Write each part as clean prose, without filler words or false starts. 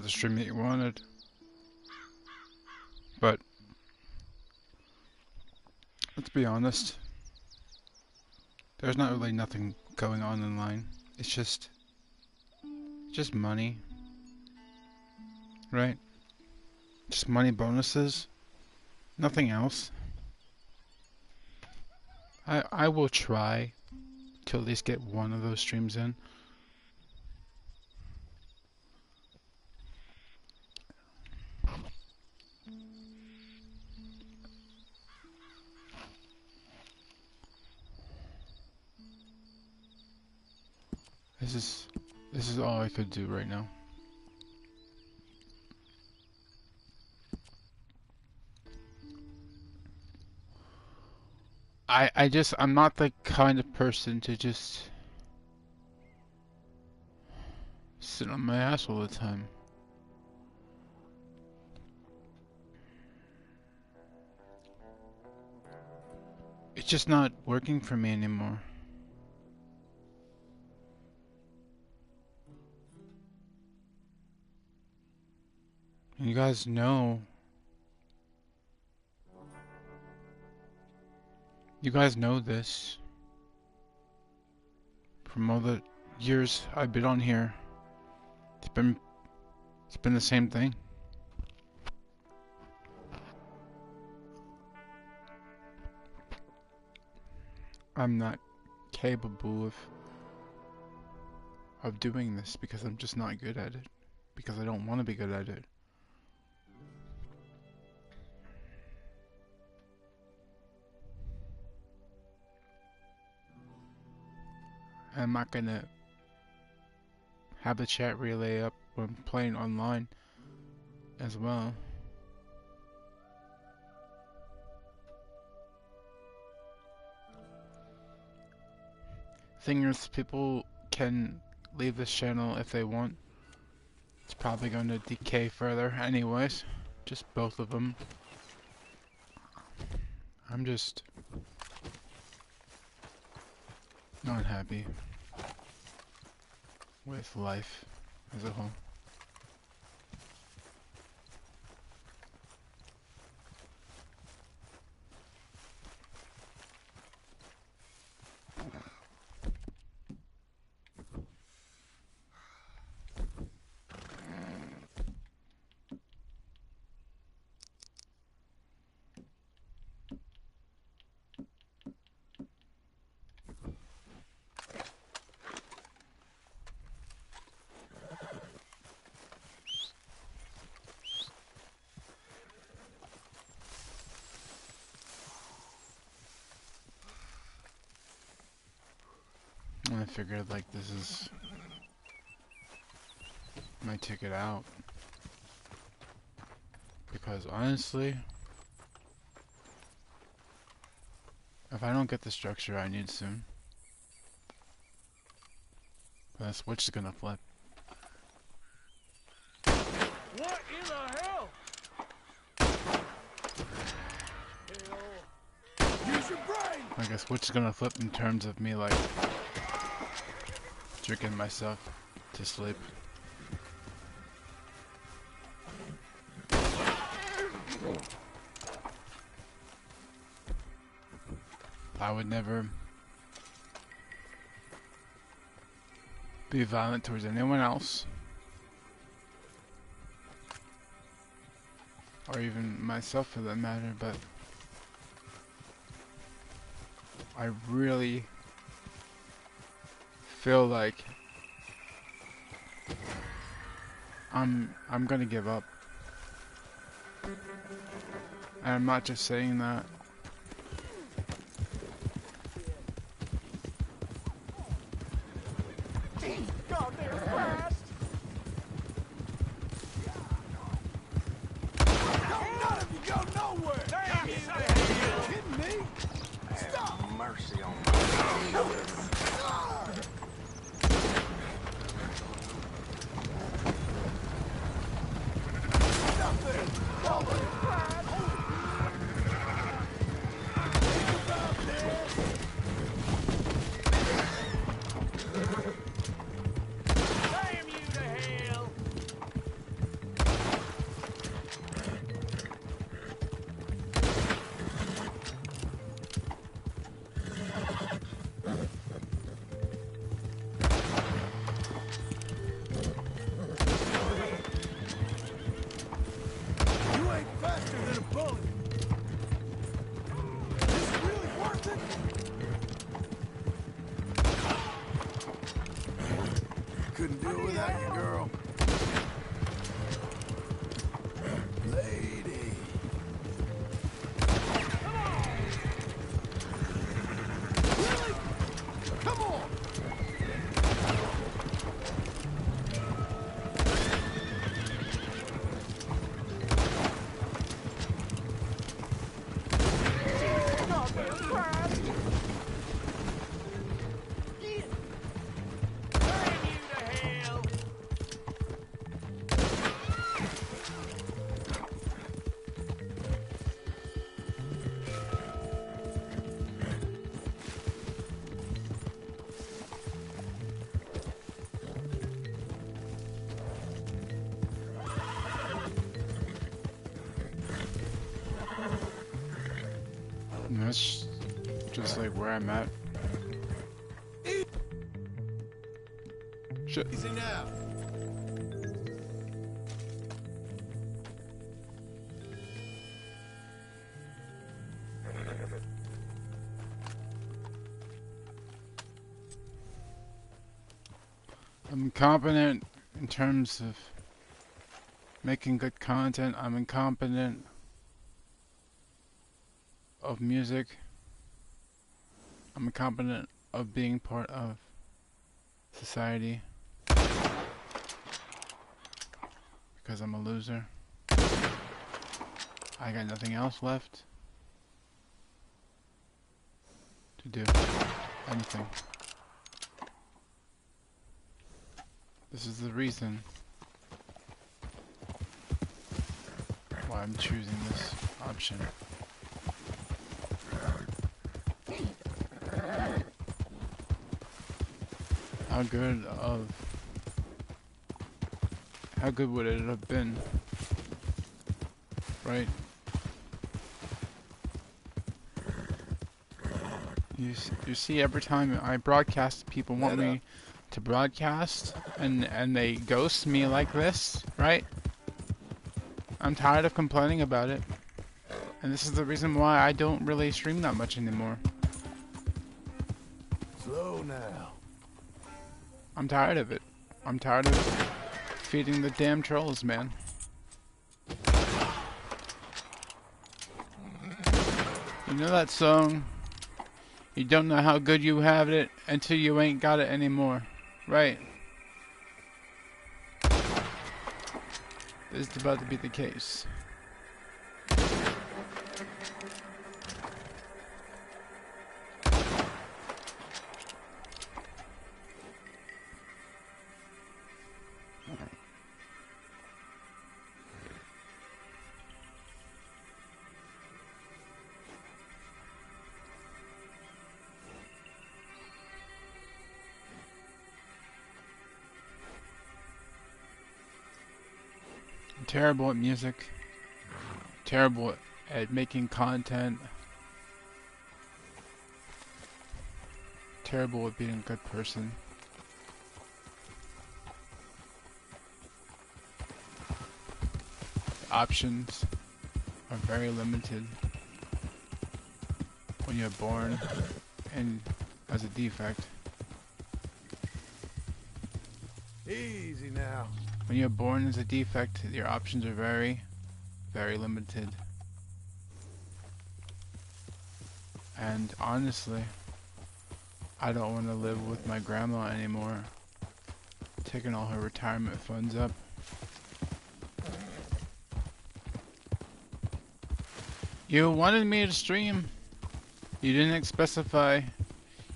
not the stream that you wanted. But let's be honest. There's not really nothing going on online. It's just money, right? Just money bonuses. Nothing else. I will try to at least get one of those streams in. This is all I could do right now. I'm not the kind of person to just sit on my ass all the time. It's just not working for me anymore. You guys know. You guys know this. From all the years I've been on here, it's been the same thing. I'm not capable of doing this because I'm just not good at it. Because I don't want to be good at it. I'm not gonna have the chat relay up when playing online as well. Thing is, people can leave this channel if they want. It's probably going to decay further anyways. Just both of them. I'm just not happy with life as a whole. I figured like this is my ticket out, because honestly, if I don't get the structure I need soon, that switch is gonna flip. What in the hell? Use your brain. Like a switch is gonna flip in terms of me like tricking myself to sleep. I would never be violent towards anyone else, or even myself for that matter, but I really feel like I'm gonna give up. And I'm not just saying that. God, they're fast. None of you go nowhere. Damn you! Kidding me? Stop! Mercy on me. Stop there! Stop there! That's just like where I'm at. Shit. Easy now. I'm incompetent in terms of making good content. I'm incompetent of music. I'm incompetent of being part of society because I'm a loser. I got nothing else left to do anything. This is the reason why I'm choosing this option. How good would it have been, right? You see, every time I broadcast, people want me to broadcast, and they ghost me like this, right? I'm tired of complaining about it, and this is the reason why I don't really stream that much anymore. Slow now. I'm tired of it. I'm tired of feeding the damn trolls, man. You know that song? You don't know how good you have it until you ain't got it anymore. Right. This is about to be the case. I'm terrible at music. Terrible at making content. Terrible at being a good person. The options are very limited when you're born and as a defect. Easy now. When you're born as a defect, your options are very, very limited. And honestly, I don't want to live with my grandma anymore, taking all her retirement funds up. You wanted me to stream. You didn't specify.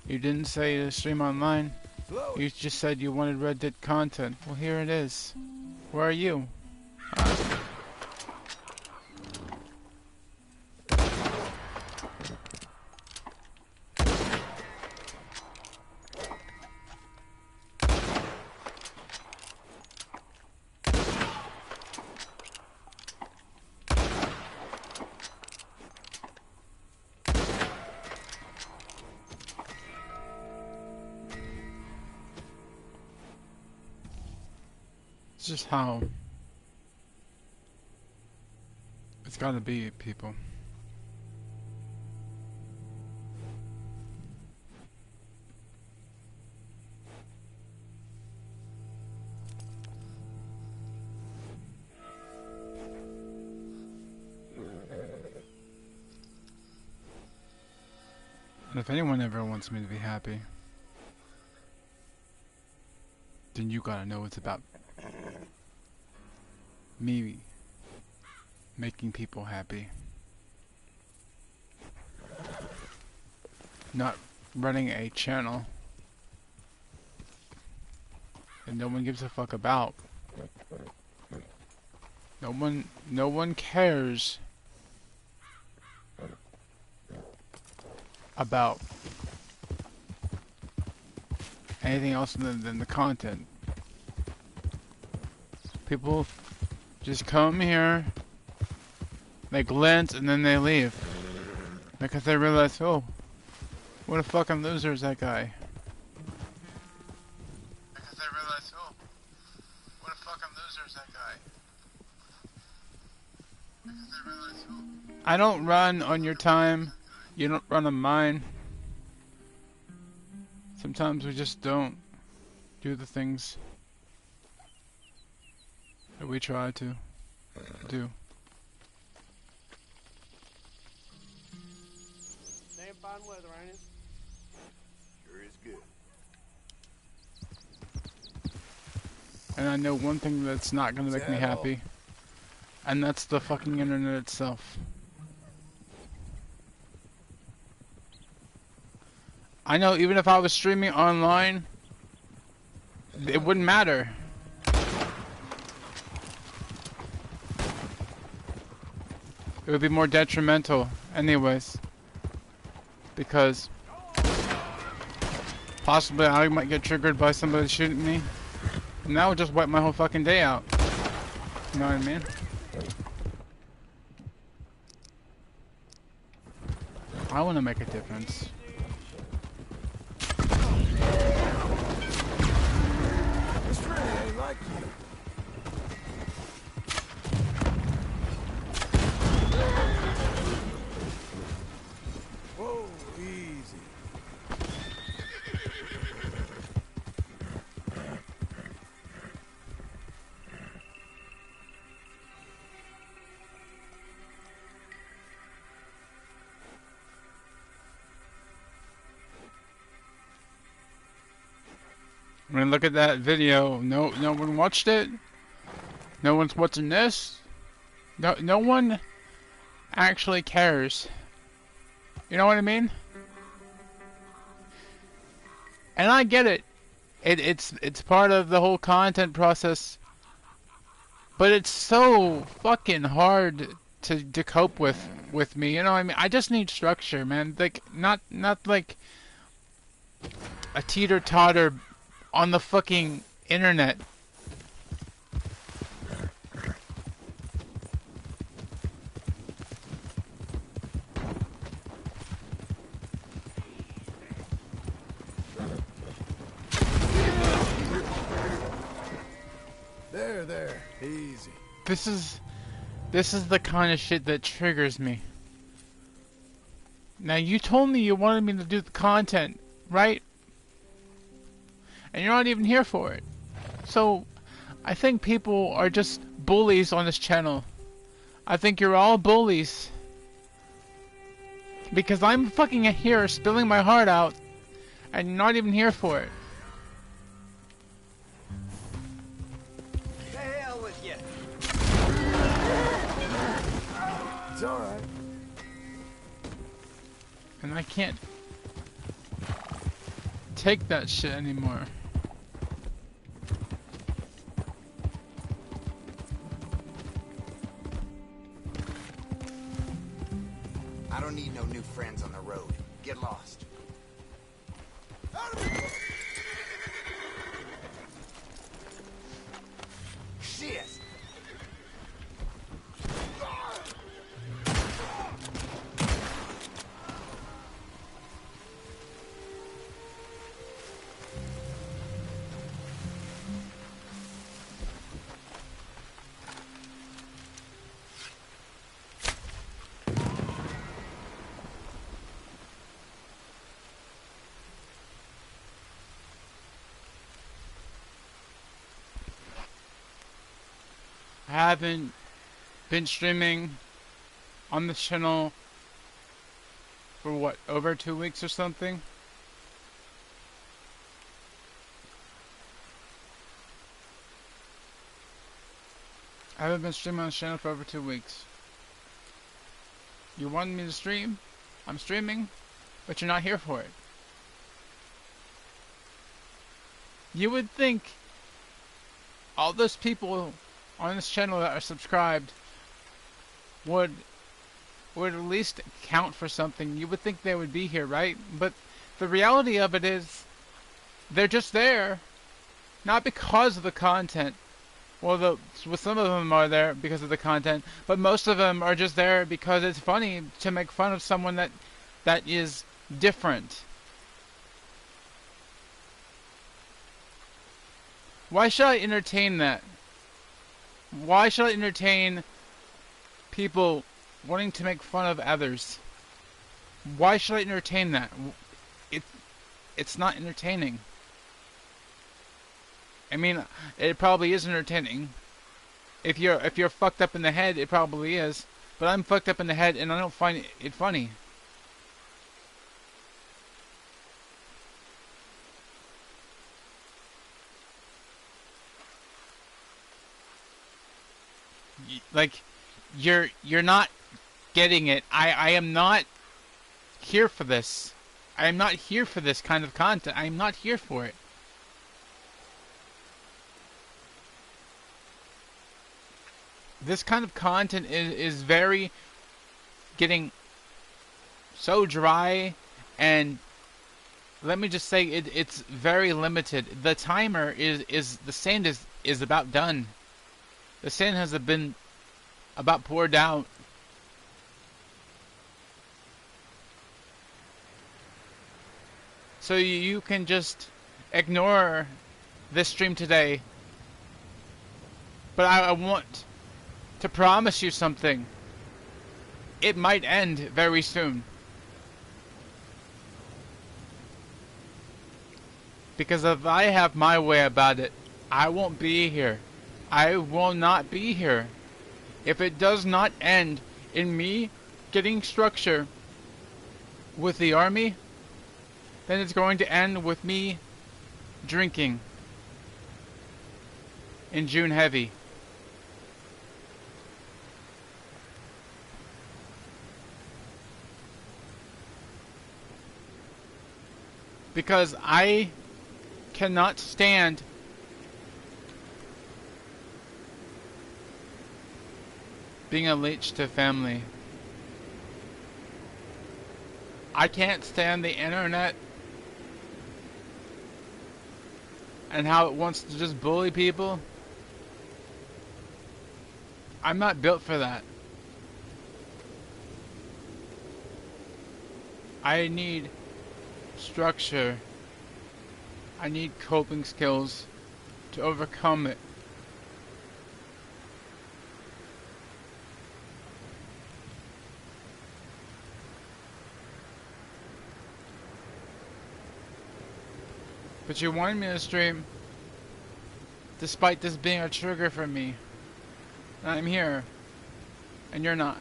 You didn't say to stream online. You just said you wanted Red Dead content. Well, here it is. Where are you? It's just how it's gotta be, people. And if anyone ever wants me to be happy, then you gotta know it's about me making people happy. Not running a channel that no one gives a fuck about. No one cares about anything else than the content. People just come here, they glance, and then they leave. Because they realize, oh, what a fucking loser is that guy. Because they realize, oh, what a fucking loser is that guy. Because they realize, oh. I don't run on your time. You don't run on mine. Sometimes we just don't do the things that we try to do. Damn fine weather, ain't it? Sure is good. And I know one thing that's not gonna make me happy. And that's the fucking internet itself. I know even if I was streaming online, it wouldn't matter. It would be more detrimental anyways. Because possibly I might get triggered by somebody shooting me. And that would just wipe my whole fucking day out. You know what I mean? I want to make a difference. This really ain't like you. Whoa, easy. I mean, look at that video. No one watched it. No one's watching this. No one actually cares. You know what I mean? And I get it. It's part of the whole content process. But it's so fucking hard to cope with me. You know what I mean? I just need structure, man. Like not like a teeter-totter on the fucking internet. There, easy. This is the kind of shit that triggers me. Now you told me you wanted me to do the content, right? And you're not even here for it. So, I think people are just bullies on this channel. I think you're all bullies. Because I'm fucking here spilling my heart out, and you're not even here for it. The hell with you. It's alright. And I can't take that shit anymore. I don't need no new friends on the road. Get lost. Shit! I haven't been streaming on this channel for what, over 2 weeks or something? I haven't been streaming on this channel for over 2 weeks. You wanted me to stream? I'm streaming, but you're not here for it. You would think all those people on this channel that are subscribed would at least count for something. You would think they would be here, right? But the reality of it is they're just there not because of the content, well, some of them are there because of the content, but most of them are just there because it's funny to make fun of someone that is different. Why should I entertain that? Why should I entertain people wanting to make fun of others? Why should I entertain that? It, it's not entertaining. I mean, it probably is entertaining. If you're fucked up in the head, it probably is. But I'm fucked up in the head, and I don't find it funny. Like, you're not getting it. I am not here for this. I am not here for this kind of content. I am not here for it. This kind of content is very getting so dry, and let me just say it's very limited. The timer is the sand is about done. The sand has been about poured out. So you can just ignore this stream today. But I want to promise you something. It might end very soon. Because if I have my way about it, I won't be here. I will not be here. If it does not end in me getting structure with the army, then it's going to end with me drinking in June heavy. Because I cannot stand being a leech to family. I can't stand the internet and how it wants to just bully people. I'm not built for that. I need structure. I need coping skills to overcome it. But you wanted me to stream despite this being a trigger for me. And I'm here. And you're not.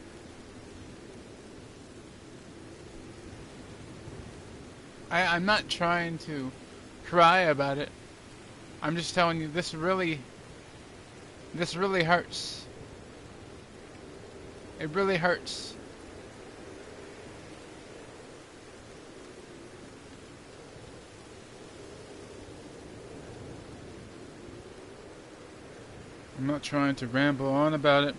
I'm not trying to cry about it. I'm just telling you this really hurts. It really hurts. I'm not trying to ramble on about it.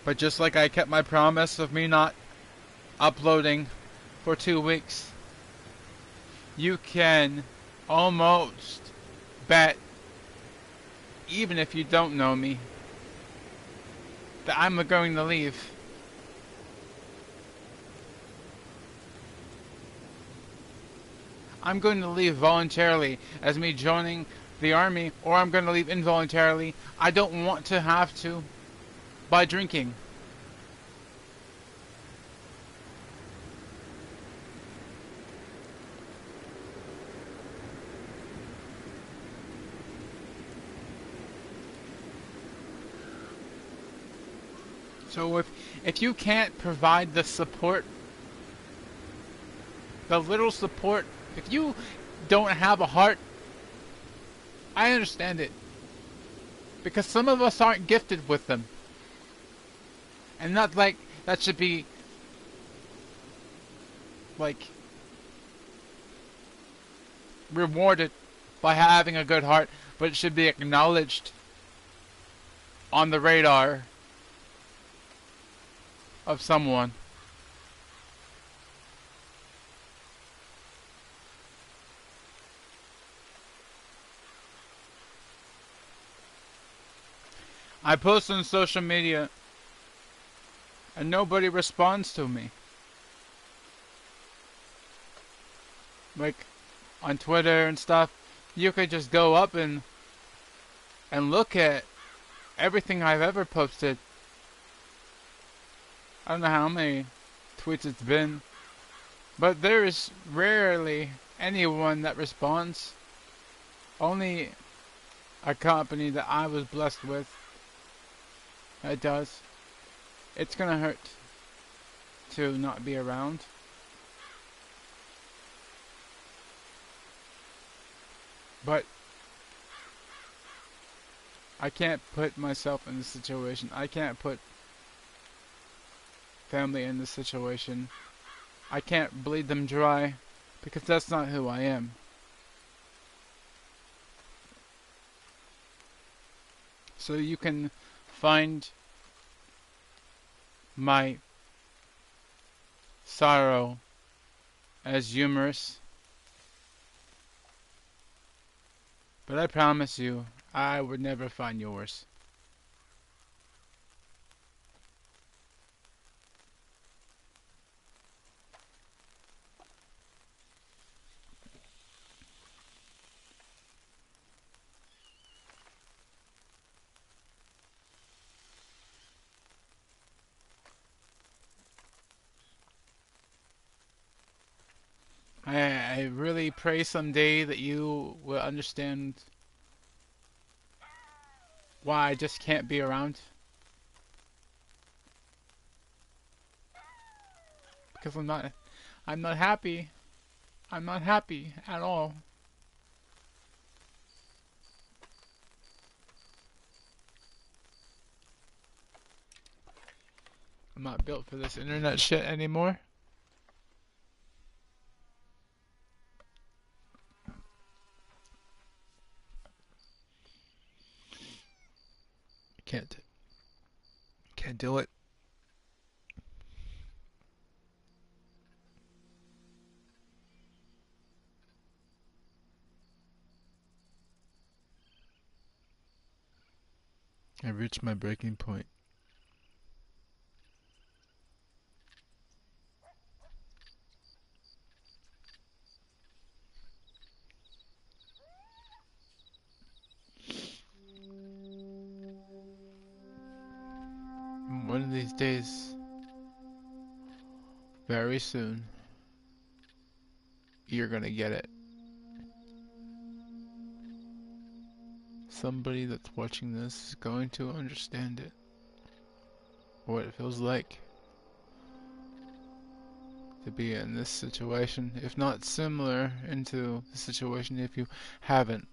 But just like I kept my promise of me not uploading for 2 weeks, you can almost bet, even if you don't know me, that I'm going to leave. I'm going to leave voluntarily as me joining the army, or I'm going to leave involuntarily. I don't want to have to by drinking. So if you can't provide the support, the little support, if you don't have a heart, I understand it. Because some of us aren't gifted with them. And not like that should be like rewarded by having a good heart, but it should be acknowledged on the radar of someone. I post on social media and nobody responds to me. Like on Twitter and stuff, you could just go up and look at everything I've ever posted. I don't know how many tweets it's been, but there is rarely anyone that responds. Only a company that I was blessed with that does. It's gonna hurt to not be around. But I can't put myself in this situation. I can't put family in this situation. I can't bleed them dry because that's not who I am. So you can find my sorrow as humorous, but I promise you, I would never find yours. I really pray someday that you will understand why I just can't be around. Because I'm not happy. I'm not happy at all. I'm not built for this internet shit anymore. Can't do it. I reached my breaking point. One of these days, very soon, you're gonna get it. Somebody that's watching this is going to understand it. What it feels like to be in this situation, if not similar into the situation if you haven't.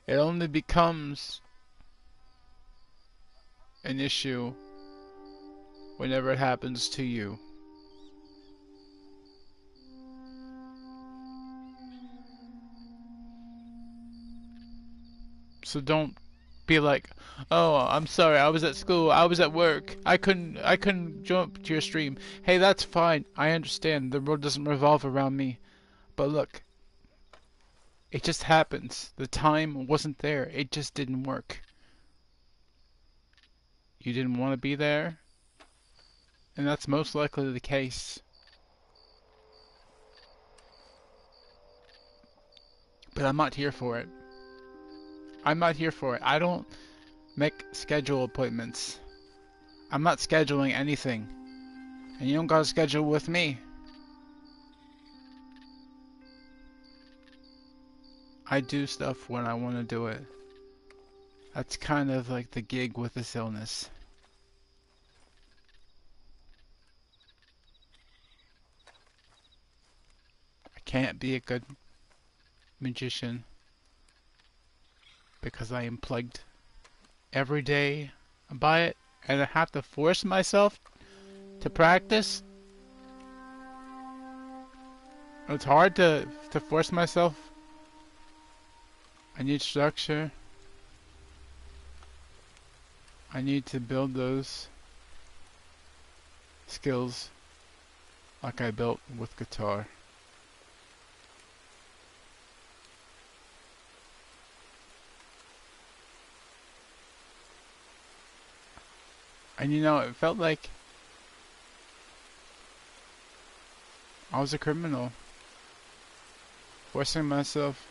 It only becomes an issue whenever it happens to you. So don't be like, "Oh, I'm sorry. I was at school. I was at work. I couldn't jump to your stream." Hey, that's fine. I understand. The world doesn't revolve around me. But look, it just happens. The time wasn't there. It just didn't work. You didn't want to be there, and that's most likely the case. But I'm not here for it. I'm not here for it. I don't make schedule appointments. I'm not scheduling anything. And you don't gotta schedule with me. I do stuff when I want to do it. That's kind of like the gig with this illness. I can't be a good magician because I am plagued every day by it, and I have to force myself to practice. It's hard to force myself. I need structure. I need to build those skills like I built with guitar. And you know, it felt like I was a criminal, forcing myself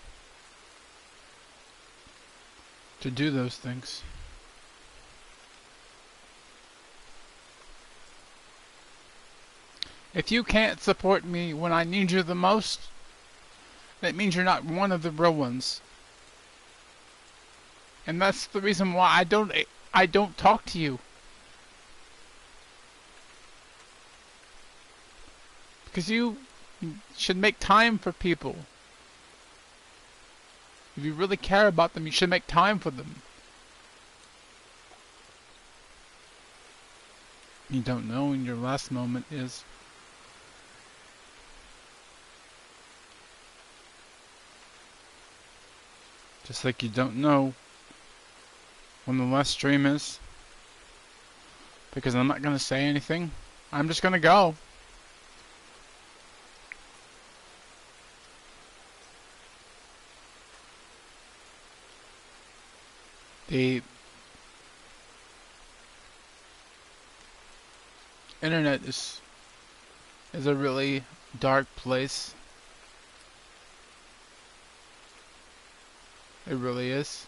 to do those things. If you can't support me when I need you the most, that means you're not one of the real ones. And that's the reason why I don't talk to you. Because you should make time for people. If you really care about them, you should make time for them. You don't know when your last moment is. Just like you don't know when the last stream is. Because I'm not going to say anything. I'm just going to go. The internet is a really dark place. It really is.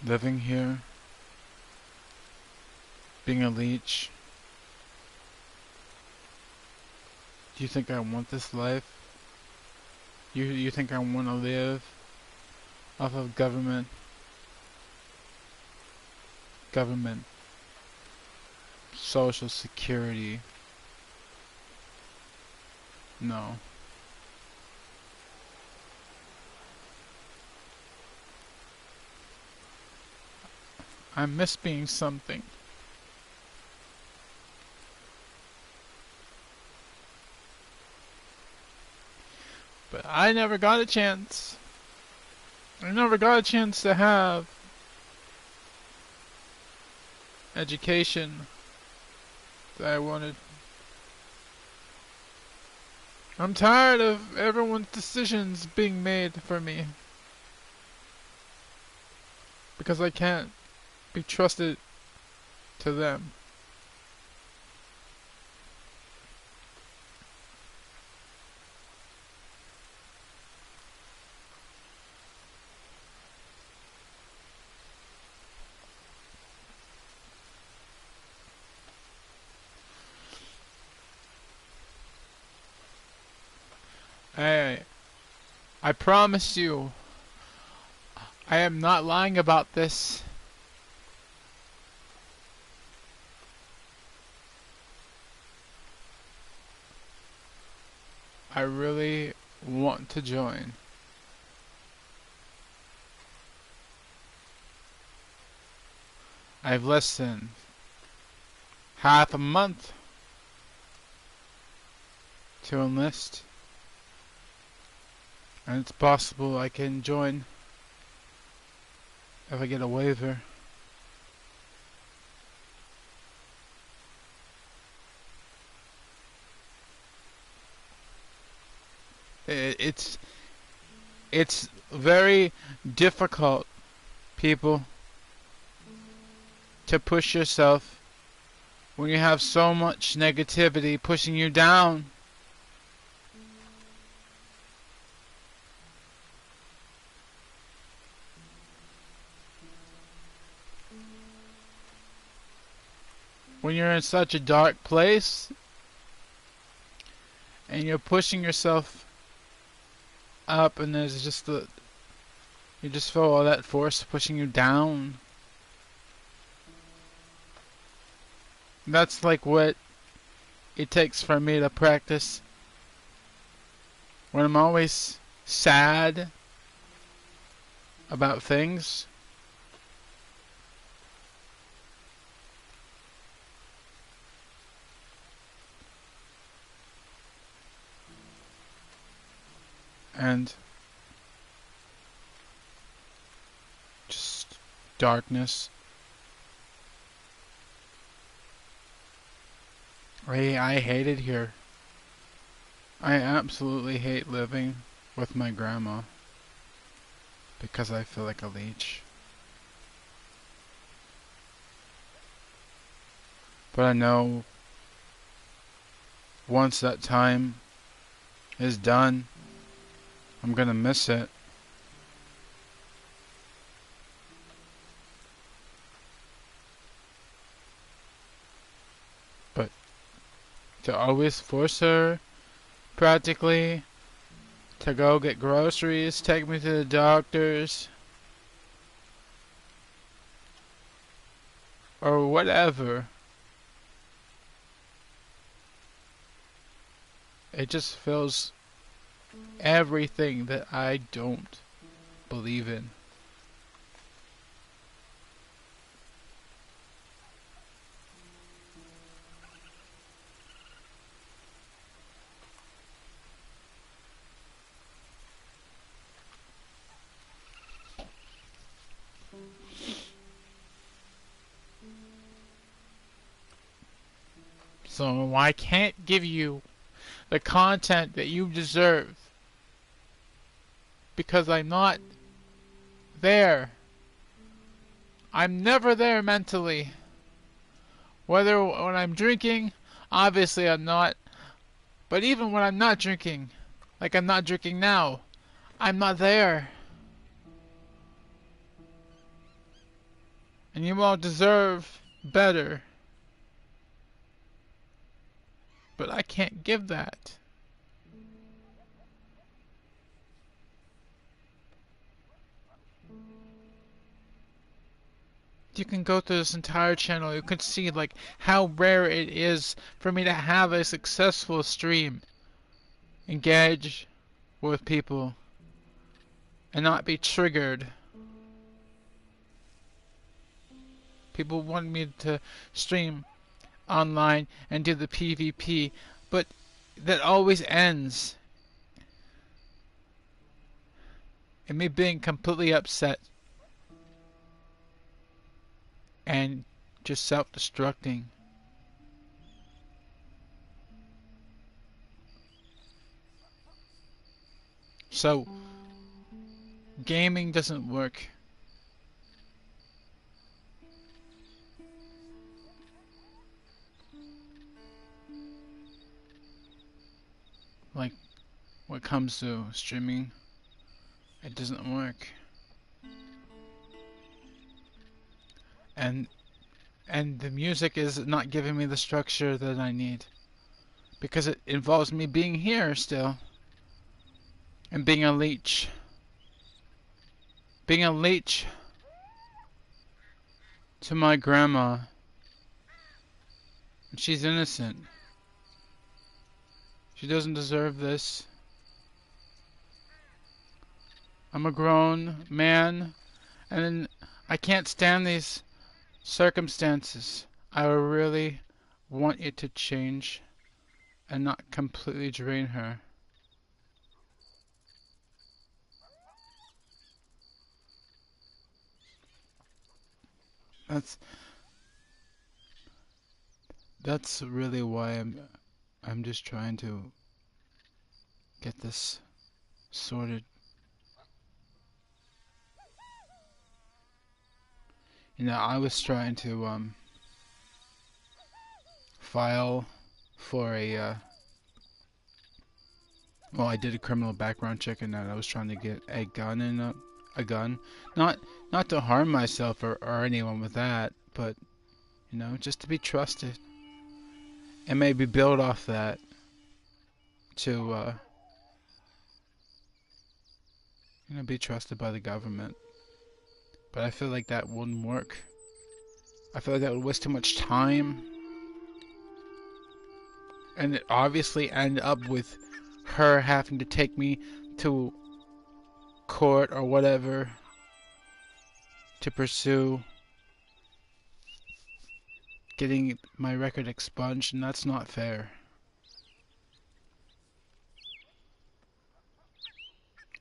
Living here, being a leech. Do you think I want this life? You think I want to live off of government, social security? No. I miss being something. But I never got a chance. I never got a chance to have education that I wanted. I'm tired of everyone's decisions being made for me. Because I can't be trusted to them. I promise you, I am not lying about this. I really want to join. I have less than half a month to enlist. And it's possible I can join if I get a waiver. It's very difficult, people, to push yourself when you have so much negativity pushing you down. When you're in such a dark place and you're pushing yourself up, and there's just you just feel all that force pushing you down. That's like what it takes for me to practice when I'm always sad about things. And just darkness. I hate it here. I absolutely hate living with my grandma because I feel like a leech. But I know once that time is done, I'm gonna miss it. But to always force her, practically, to go get groceries, take me to the doctors, or whatever, it just feels everything that I don't believe in. So I can't give you the content that you deserve because I'm not there. I'm never there mentally. Whether when I'm drinking, obviously I'm not. But even when I'm not drinking, like I'm not drinking now, I'm not there. And you all deserve better. But I can't give that. You can go through this entire channel, you can see like how rare it is for me to have a successful stream. Engage with people and not be triggered. People want me to stream online and do the PvP, but that always ends in me being completely upset and just self-destructing. So, gaming doesn't work. Like, when it comes to streaming, it doesn't work. And the music is not giving me the structure that I need. Because it involves me being here still. And being a leech. Being a leech to my grandma. And she's innocent. She doesn't deserve this. I'm a grown man, and I can't stand these circumstances. I really want it to change and not completely drain her. That's really why I'm just trying to get this sorted. You know, I was trying to file for a well, I did a criminal background check and I was trying to get a gun in a gun, not to harm myself or anyone with that, but you know, just to be trusted and maybe build off that to you know, be trusted by the government. But I feel like that wouldn't work. I feel like that would waste too much time. And it obviously end up with her having to take me to court or whatever to pursue getting my record expunged, and that's not fair.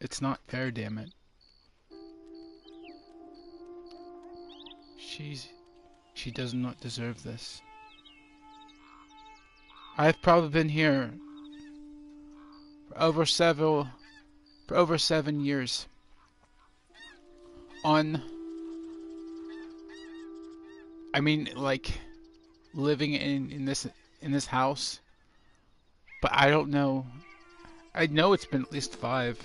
It's not fair, damn it. She does not deserve this. I've probably been here for over several for over 7 years on, I mean, like, living in this house, but I don't know. I know it's been at least 5.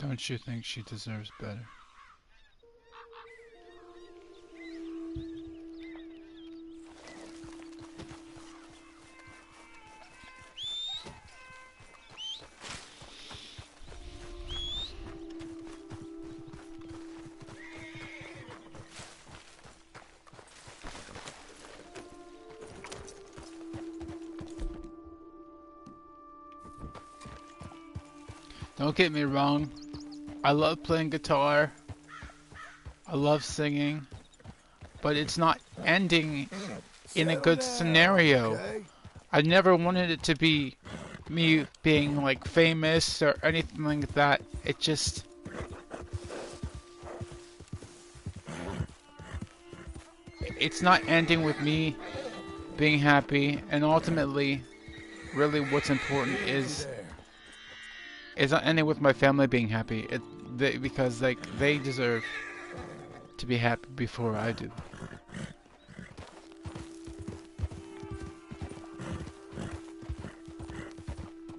Don't you think she deserves better? Don't get me wrong, I love playing guitar, I love singing, but it's not ending in a good scenario. Okay? I never wanted it to be me being like famous or anything like that. It just... It's not ending with me being happy, and ultimately, really what's important is not ending with my family being happy. Because like they deserve to be happy before I do.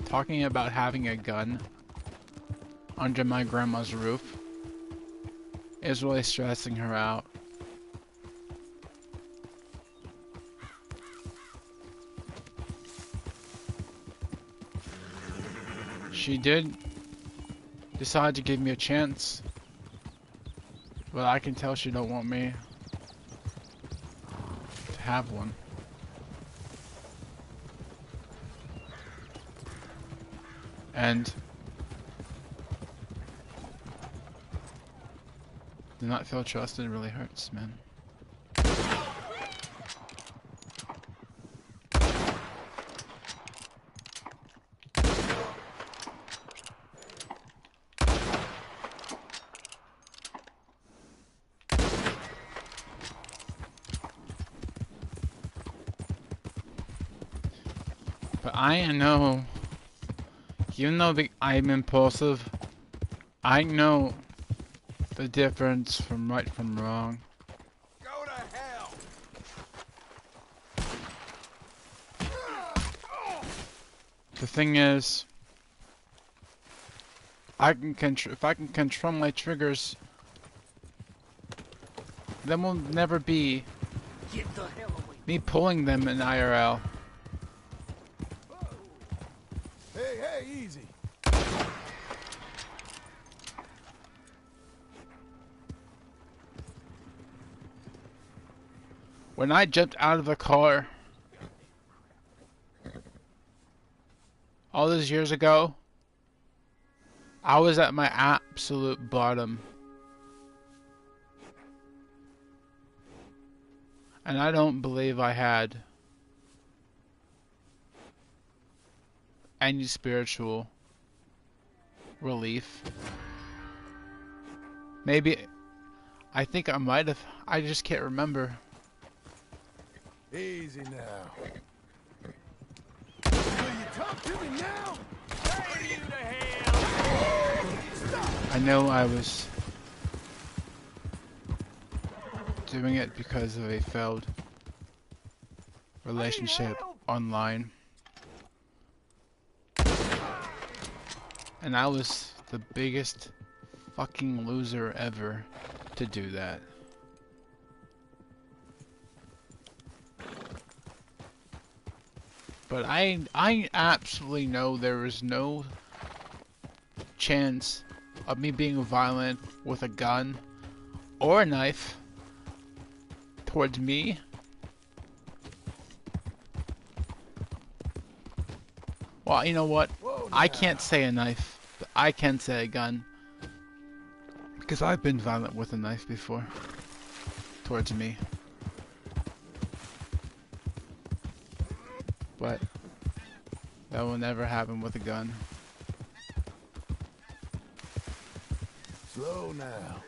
Talking about having a gun under my grandma's roof is really stressing her out. She did decide to give me a chance, but I can tell she don't want me to have one. And to not feel trusted really hurts, man. But I know, even though I'm impulsive, I know the difference from right from wrong. Go to hell! The thing is, if I can control my triggers, then will never be Get the hell away! me pulling them in IRL. Hey, easy. When I jumped out of the car all those years ago, I was at my absolute bottom. And I don't believe I had any spiritual relief. Maybe, I think I might have, I just can't remember. Easy now. Will you talk to me now? Burn you to hell! Stop! I know I was doing it because of a failed relationship online. And I was the biggest fucking loser ever to do that. But I absolutely know there is no chance of me being violent with a gun or a knife towards me. Well, you know what? I can't say a knife, but I can say a gun. Because I've been violent with a knife before towards me. But that will never happen with a gun. Slow now.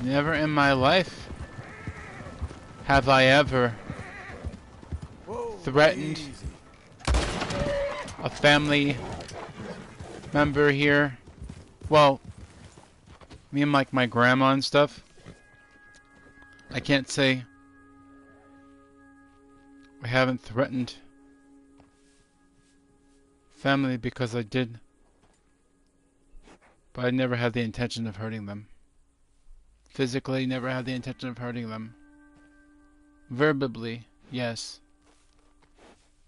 Never in my life have I ever Whoa, threatened easy. a family member here. Well, me and like my grandma and stuff. I can't say I haven't threatened family because I did, but I never had the intention of hurting them. Physically, never had the intention of hurting them. Verbally, yes,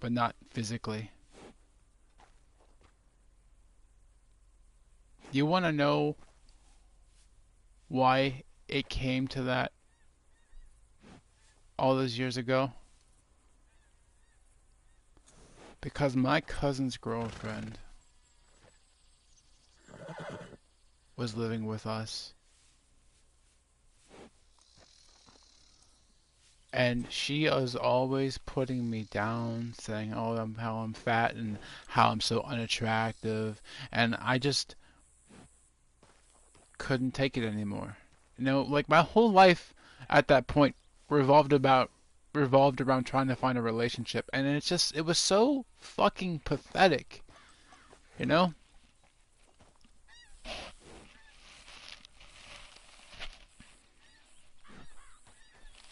but not physically. You want to know why it came to that all those years ago? Because my cousin's girlfriend was living with us. And she was always putting me down, saying, "Oh, how I'm fat and how I'm so unattractive," and I just couldn't take it anymore. You know, like my whole life at that point revolved around trying to find a relationship, and it was so fucking pathetic, you know?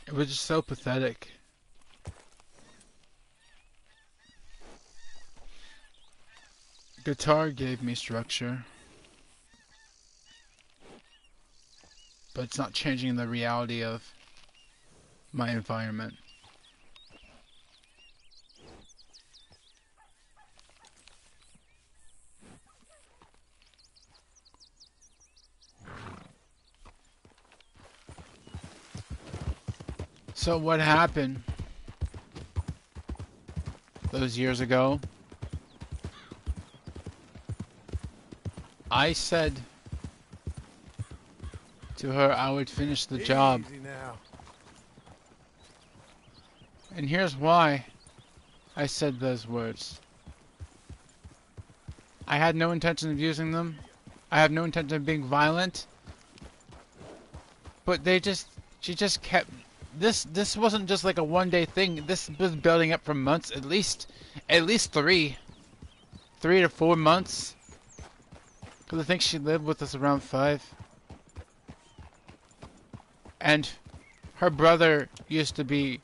It was just so pathetic. Guitar gave me structure, but it's not changing the reality of my environment. So what happened those years ago? I said to her I would finish the job. Easy now. And here's why I said those words. I had no intention of using them. I have no intention of being violent. But she just kept, this wasn't just like a one-day thing. This was building up for months, at least 3 to 4 months. Because I think she lived with us around 5. And her brother used to be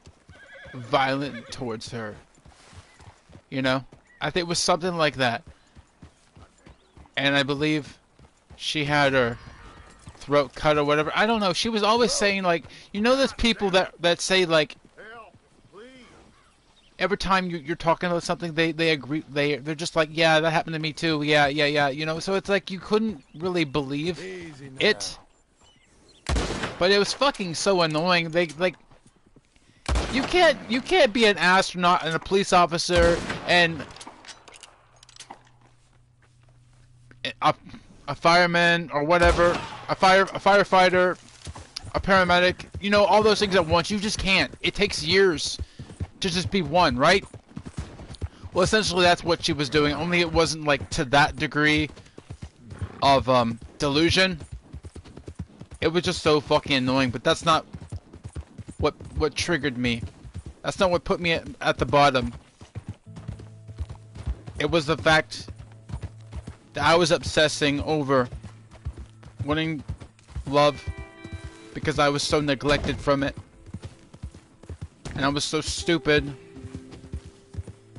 violent towards her. You know? I think it was something like that. And I believe she had her throat cut or whatever. I don't know. She was always saying, like, you know those people that say, like, every time you're talking about something, they agree, they're just like, yeah, that happened to me too, yeah, you know, so it's like you couldn't really believe it, but it was fucking so annoying. They, like, you can't be an astronaut and a police officer and a fireman or whatever, a firefighter, a paramedic, you know, all those things at once. You just can't. It takes years to just be one, right? Well, essentially that's what she was doing, only it wasn't like to that degree of delusion. It was just so fucking annoying, but that's not what triggered me. That's not what put me at the bottom. It was the fact that I was obsessing over wanting love because I was so neglected from it. And I was so stupid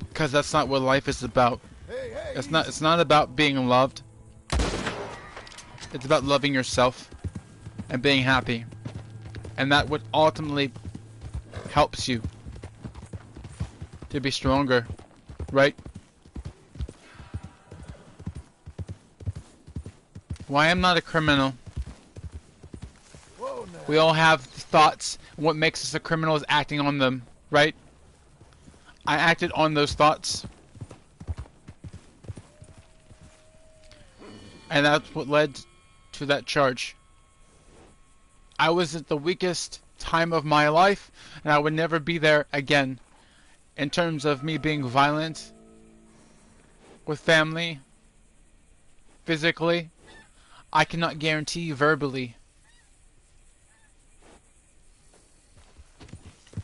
because that's not what life is about. It's not about being loved. It's about loving yourself and being happy. And that what ultimately helps you to be stronger, right? Why I'm not a criminal. We all have thoughts. What makes us a criminal is acting on them, right? I acted on those thoughts. And that's what led to that charge. I was at the weakest time of my life, and I would never be there again. In terms of me being violent with family, physically, I cannot guarantee verbally.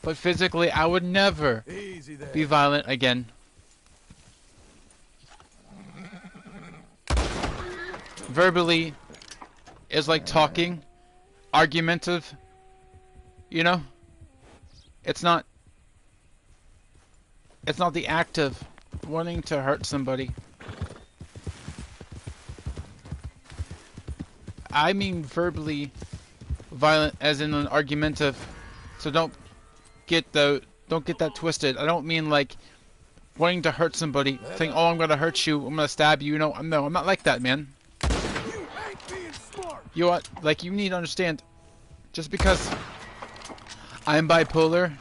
But physically, I would never Easy there. be violent again. Verbally is like talking, argumentative, you know? It's not the act of wanting to hurt somebody. I mean verbally violent as in an argumentative. So don't get that twisted. I don't mean like wanting to hurt somebody, saying, "Oh, I'm gonna hurt you. I'm gonna stab you." No, I'm not like that, man. You ain't being smart. You need to understand. Just because I'm bipolar,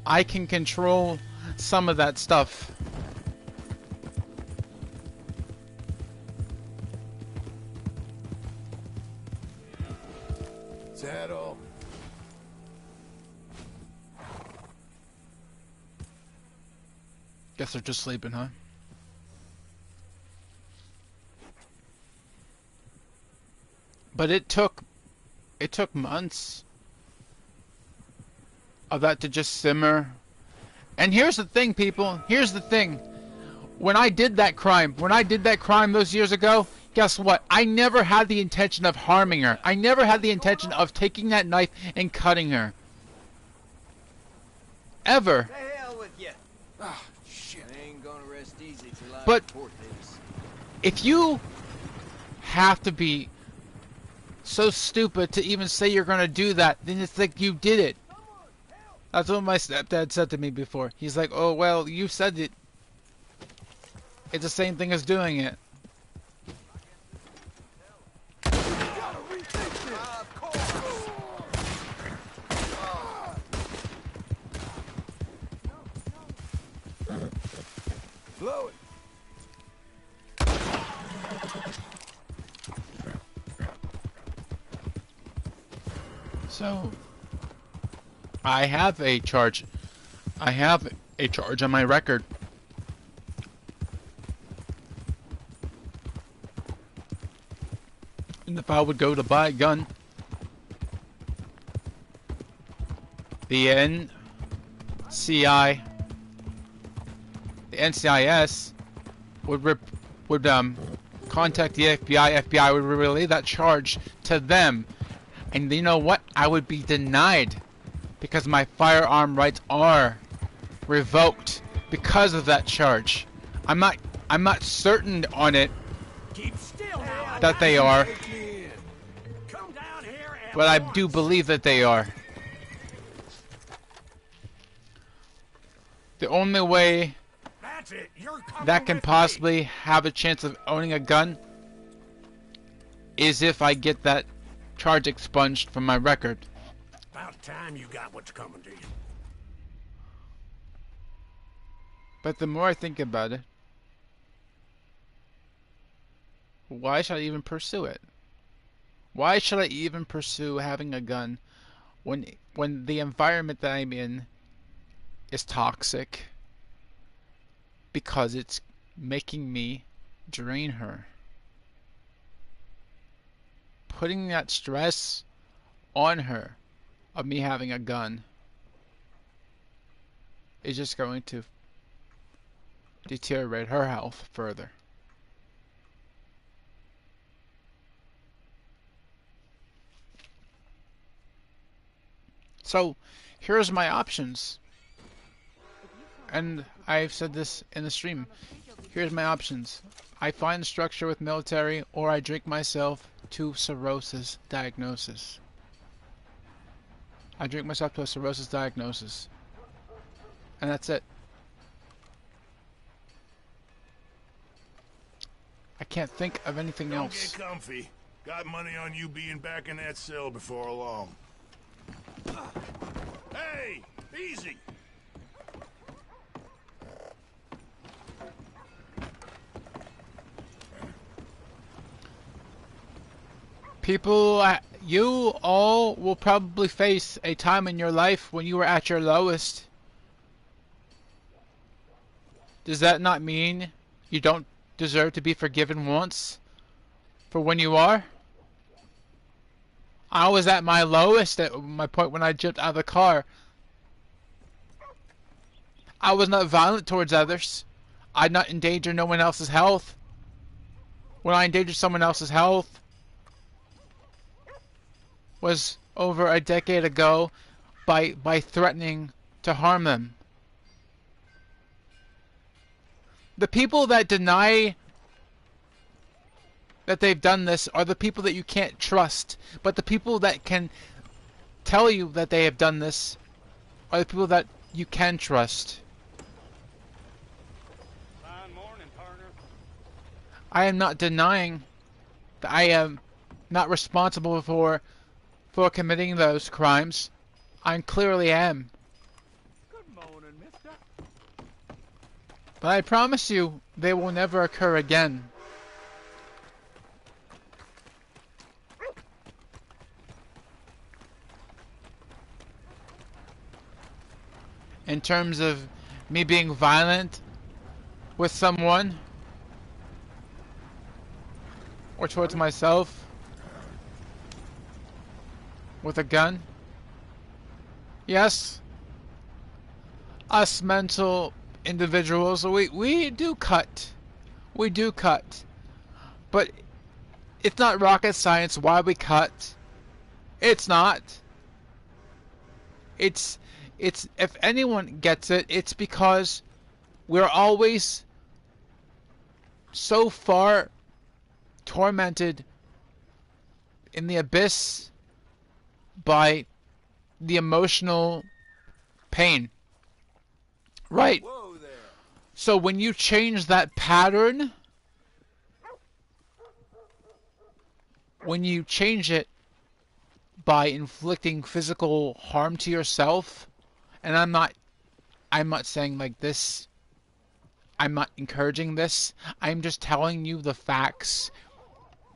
I can control some of that stuff. Settle. Guess they're just sleeping, huh? But it took months of that to just simmer. And here's the thing, people. Here's the thing. When I did that crime those years ago, guess what? I never had the intention of harming her. I never had the intention of taking that knife and cutting her. Ever. The hell with you. Ah, shit. I ain't gonna rest easy till I But report this. if you have to be so stupid to even say you're gonna do that, then it's like you did it. That's what my stepdad said to me before. He's like, "Oh well, you said it. It's the same thing as doing it." You gotta rethink this. Of course. Blow it. So, I have a charge. I have a charge on my record. And if I would go to buy a gun, the NCIS would contact the FBI. FBI would relay that charge to them. And you know what? I would be denied because my firearm rights are revoked because of that charge. I'm not certain on it Keep still now. that they are, Come down here and but I do believe that they are. The only way That's it. You're coming that can with possibly have a chance of owning a gun is if I get that charge expunged from my record. me. About time you got what's coming to you. But the more I think about it, why should I even pursue it? Why should I even pursue having a gun when the environment that I'm in is toxic because it's making me drain her? Putting that stress on her of me having a gun is just going to deteriorate her health further. So, here's my options. And I've said this in the stream. Here's my options. I find structure with military, or I drink myself to cirrhosis diagnosis. I drink myself to a cirrhosis diagnosis. And that's it. I can't think of anything Don't else. get comfy. Got money on you being back in that cell before long. Hey, easy. People, you all will probably face a time in your life when you were at your lowest. Does that not mean you don't deserve to be forgiven once for when you are? I was at my lowest at my point when I jumped out of the car. I was not violent towards others. I did not endanger no one else's health. When I endangered someone else's health was over a decade ago by threatening to harm them. The people that deny that they've done this are the people that you can't trust. But the people that can tell you that they have done this are the people that you can trust. Fine morning, partner. I am not denying that I am not responsible for committing those crimes. I clearly am. Good morning, mister. But I promise you, they will never occur again. In terms of me being violent with someone or towards myself with a gun. Yes, us mental individuals, we do cut. We do cut. But it's not rocket science why we cut. It's not. It's if anyone gets it, it's because we're always so far tormented in the abyss by the emotional pain. Right. Whoa there. So when you change that pattern, when you change it by inflicting physical harm to yourself, and I'm not saying like this, I'm not encouraging this, I'm just telling you the facts.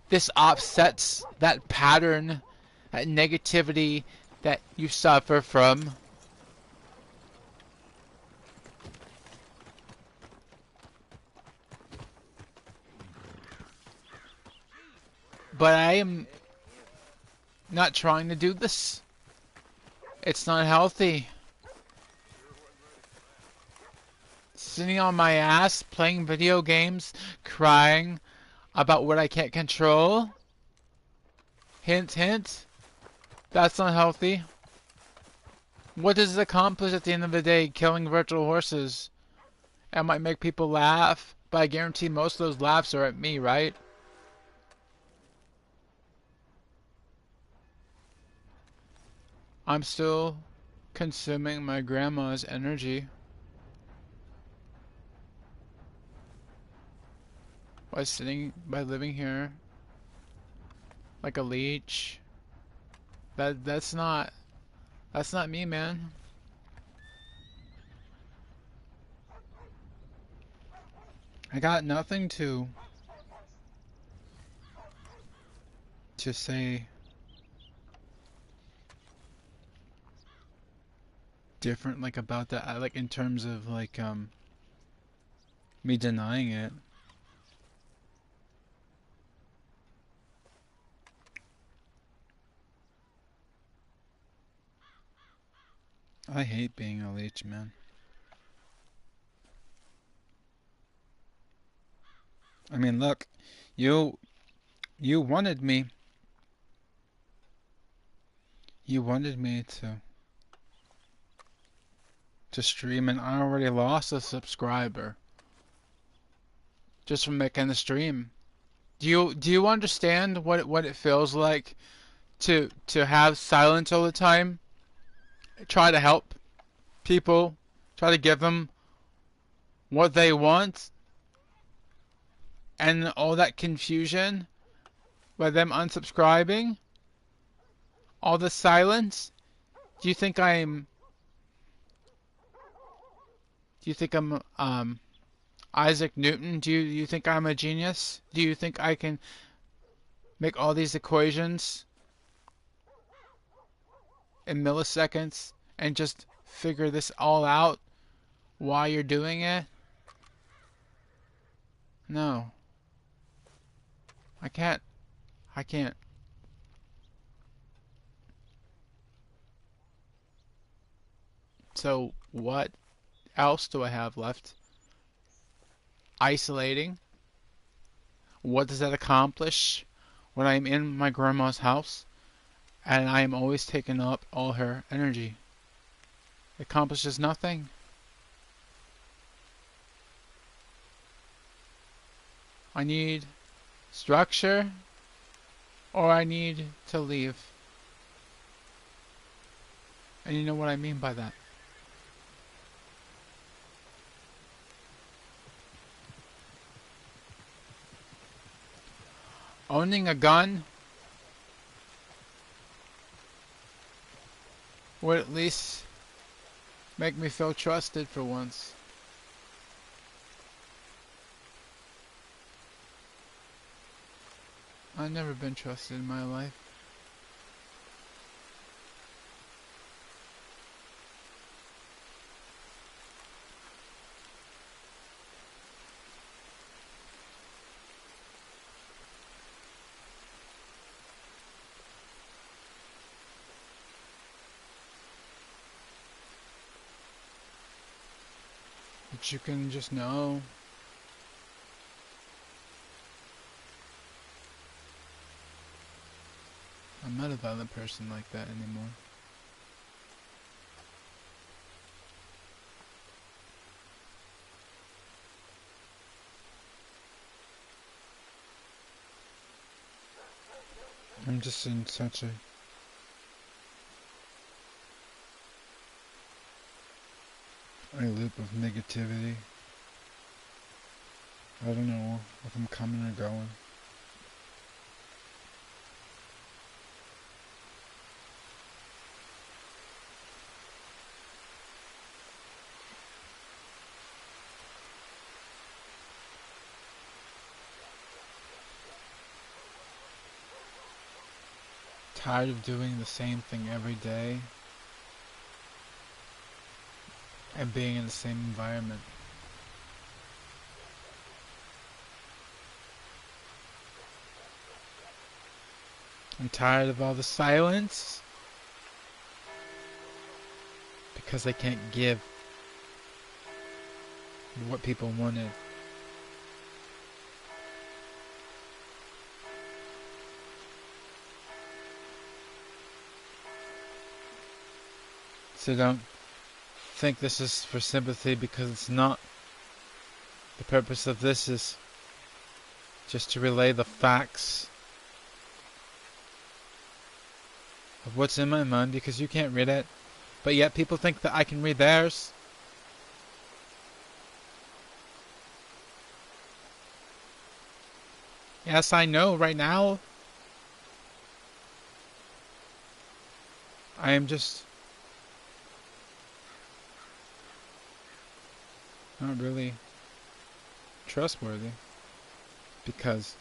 This offsets that pattern, that negativity that you suffer from. But I am not trying to do this. It's not healthy. Sitting on my ass, playing video games, crying about what I can't control. Hint, hint. That's not healthy. What does it accomplish at the end of the day? Killing virtual horses. It might make people laugh, but I guarantee most of those laughs are at me, right? I'm still consuming my grandma's energy. By living here like a leech. That's not me, man. I got nothing to say different like about that, like in terms of like me denying it. I hate being a leech, man. I mean, look, you wanted me. You wanted me to stream, and I already lost a subscriber just from making the stream. Do you understand what it feels like to have silence all the time? Try to help people, try to give them what they want, and all that confusion by them unsubscribing, all the silence. Do you think I'm Isaac Newton? Do you think I'm a genius? Do you think I can make all these equations in milliseconds and just figure this all out while you're doing it? No. I can't. So what else do I have left? Isolating. What does that accomplish when I'm in my grandma's house and I am always taking up all her energy? It accomplishes nothing. I need structure, or I need to leave. And you know what I mean by that. Owning a gun would at least make me feel trusted for once. I've never been trusted in my life. But you can just know. I'm not a violent person like that anymore. I'm just in such a loop of negativity. I don't know if I'm coming or going. Tired of doing the same thing every day and being in the same environment. I'm tired of all the silence because I can't give what people wanted. So don't think this is for sympathy, because it's not. The purpose of this is just to relay the facts of what's in my mind, because you can't read it, but yet people think that I can read theirs. Yes, I know right now I am just not really trustworthy, because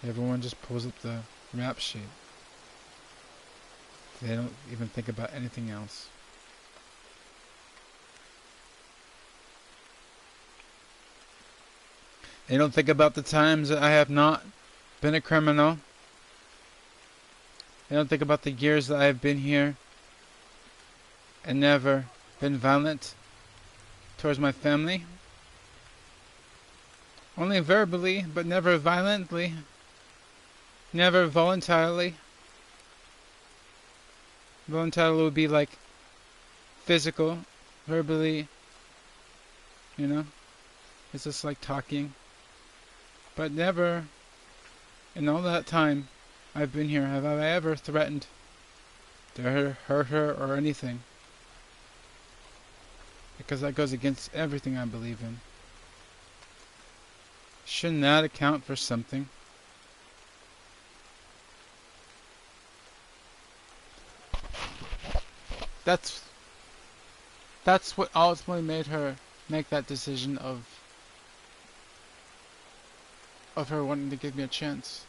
everyone just pulls up the rap sheet. They don't even think about anything else. They don't think about the times that I have not been a criminal. They don't think about the years that I have been here and never been violent towards my family. Only verbally, but never violently. Never voluntarily. Voluntarily would be like physical. Verbally, you know, it's just like talking. But never, in all that time I've been here, have I ever threatened to hurt her or anything. Because that goes against everything I believe in. Shouldn't that account for something? That's what ultimately made her make that decision of her wanting to give me a chance.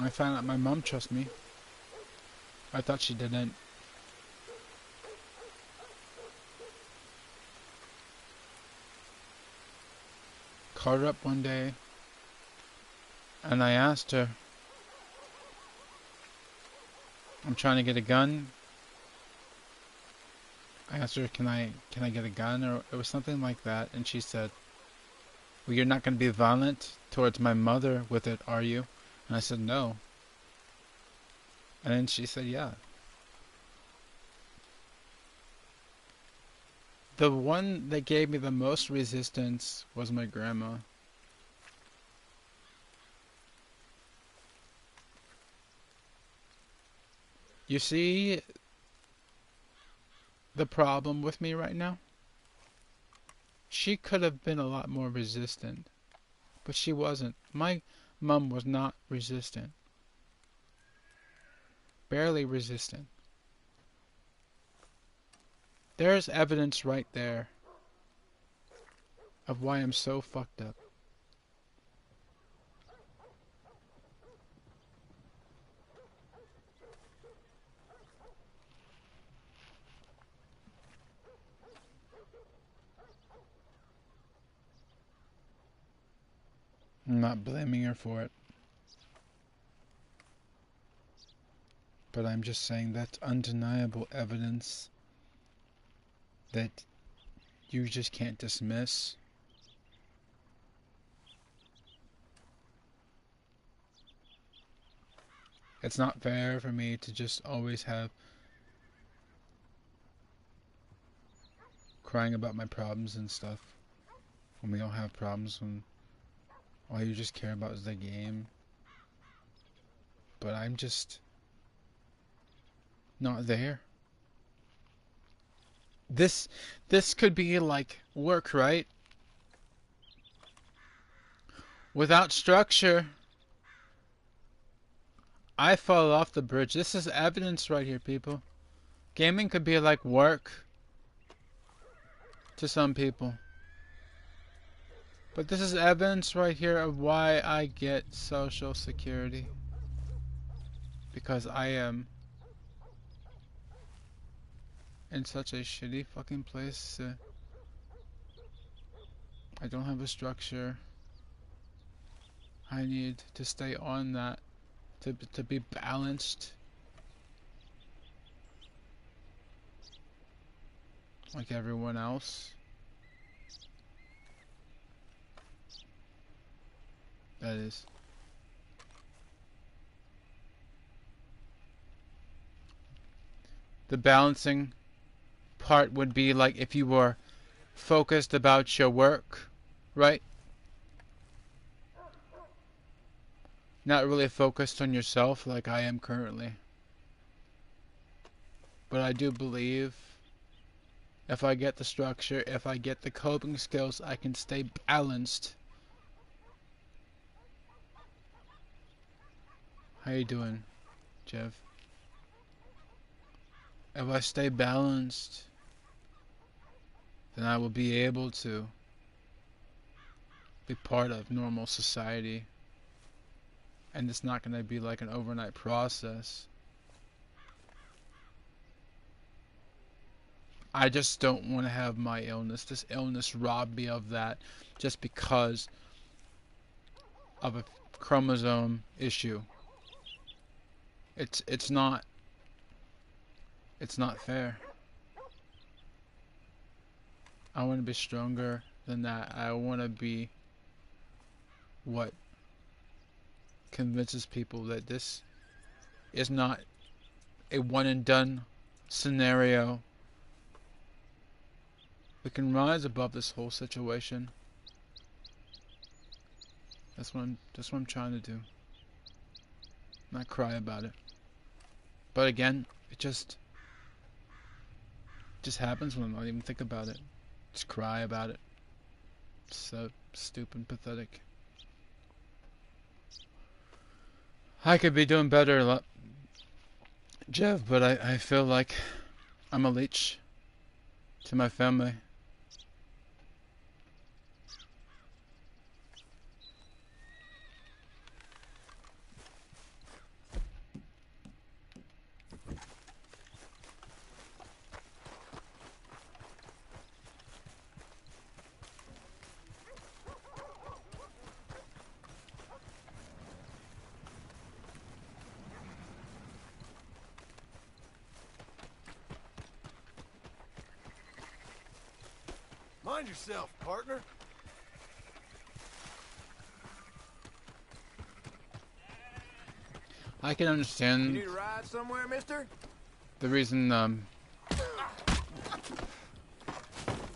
I found out my mom trusts me. I thought she didn't. Called her up one day And I asked her, I'm trying to get a gun. I asked her, can I get a gun? Or it was something like that. And she said, well, you're not going to be violent towards my mother with it, are you? And I said, no. And then she said, yeah. The one that gave me the most resistance was my grandma. You see the problem with me right now? She could have been a lot more resistant, but she wasn't. My mom was not resistant. Barely resistant. There's evidence right there of why I'm so fucked up. I'm not blaming her for it. But I'm just saying that's undeniable evidence that you just can't dismiss. It's not fair for me to just always have crying about my problems and stuff when we all have problems, when all you just care about is the game. But I'm just not there. This could be like work, right? Without structure, I fall off the bridge. This is evidence right here, people. Gaming could be like work to some people. But this is evidence right here of why I get Social Security. Because I am in such a shitty fucking place. I don't have a structure. I need to stay on that to be balanced. Like everyone else. That is. The balancing part would be like if you were focused about your work, right? Not really focused on yourself like I am currently. But I do believe if I get the structure, if I get the coping skills, I can stay balanced. How you doing, Jeff? If I stay balanced, then I will be able to be part of normal society. And it's not going to be like an overnight process. I just don't want to have my illness, this illness rob me of that just because of a chromosome issue. It's not fair. I want to be stronger than that. I want to be what convinces people that this is not a one and done scenario. We can rise above this whole situation. That's what I'm trying to do. Not cry about it. But again, it just happens when I don't even think about it. Just cry about it. It's so stupid and pathetic. I could be doing better, Jeff, but I feel like I'm a leech to my family. Mind yourself, partner. I can You understand need a ride somewhere, mister? the reason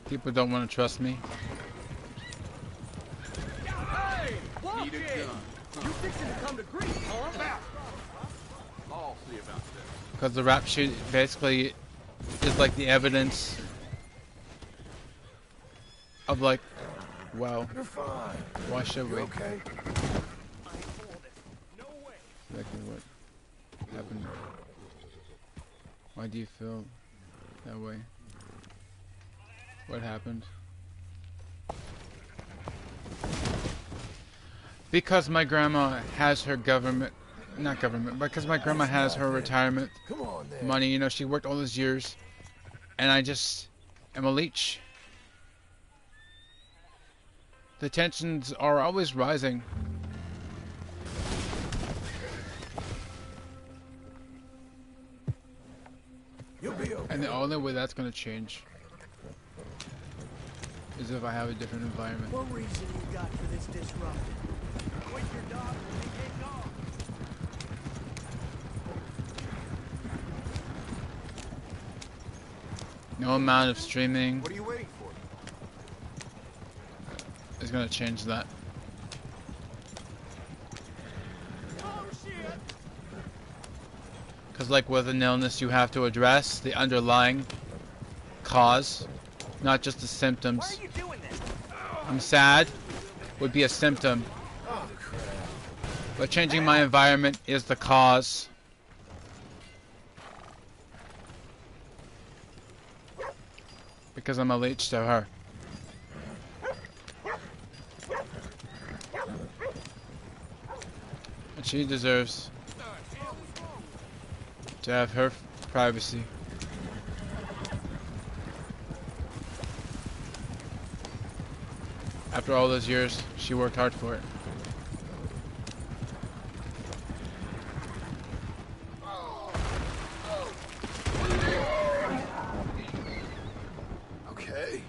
people don't want to trust me. Hey, walk in. You fixing to come to grief, huh? I'll see about that. Because the rap sheet basically is like the evidence of like, well, You're fine. why should we? You're okay. Exactly what happened. Why do you feel that way? What happened? Because my grandma has her not government, because my grandma has her retirement Come on, then. money. You know, she worked all those years, and I just am a leech. The tensions are always rising. You'll be okay. And the only way that's going to change is if I have a different environment. What reason you got for this disruption? Quit your dog and get gone. No amount of streaming What are you waiting for? is going to change that. Oh shit! Because like with an illness, you have to address the underlying cause, not just the Why symptoms. are you doing this? I'm sad would be a symptom, but changing my environment is the cause. Because I'm a leech to her. And she deserves to have her privacy. After all those years, she worked hard for it. Okay.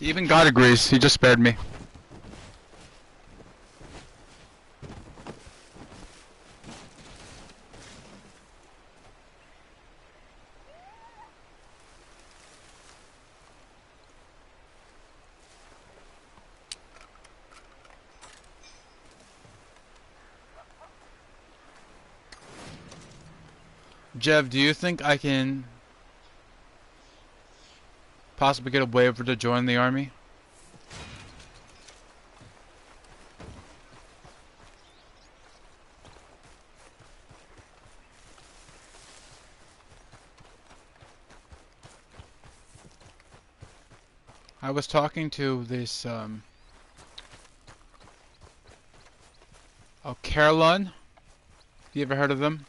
Even God agrees, he just spared me. Jeff, do you think I can possibly get a waiver to join the army? I was talking to this, Carolyn. You ever heard of them?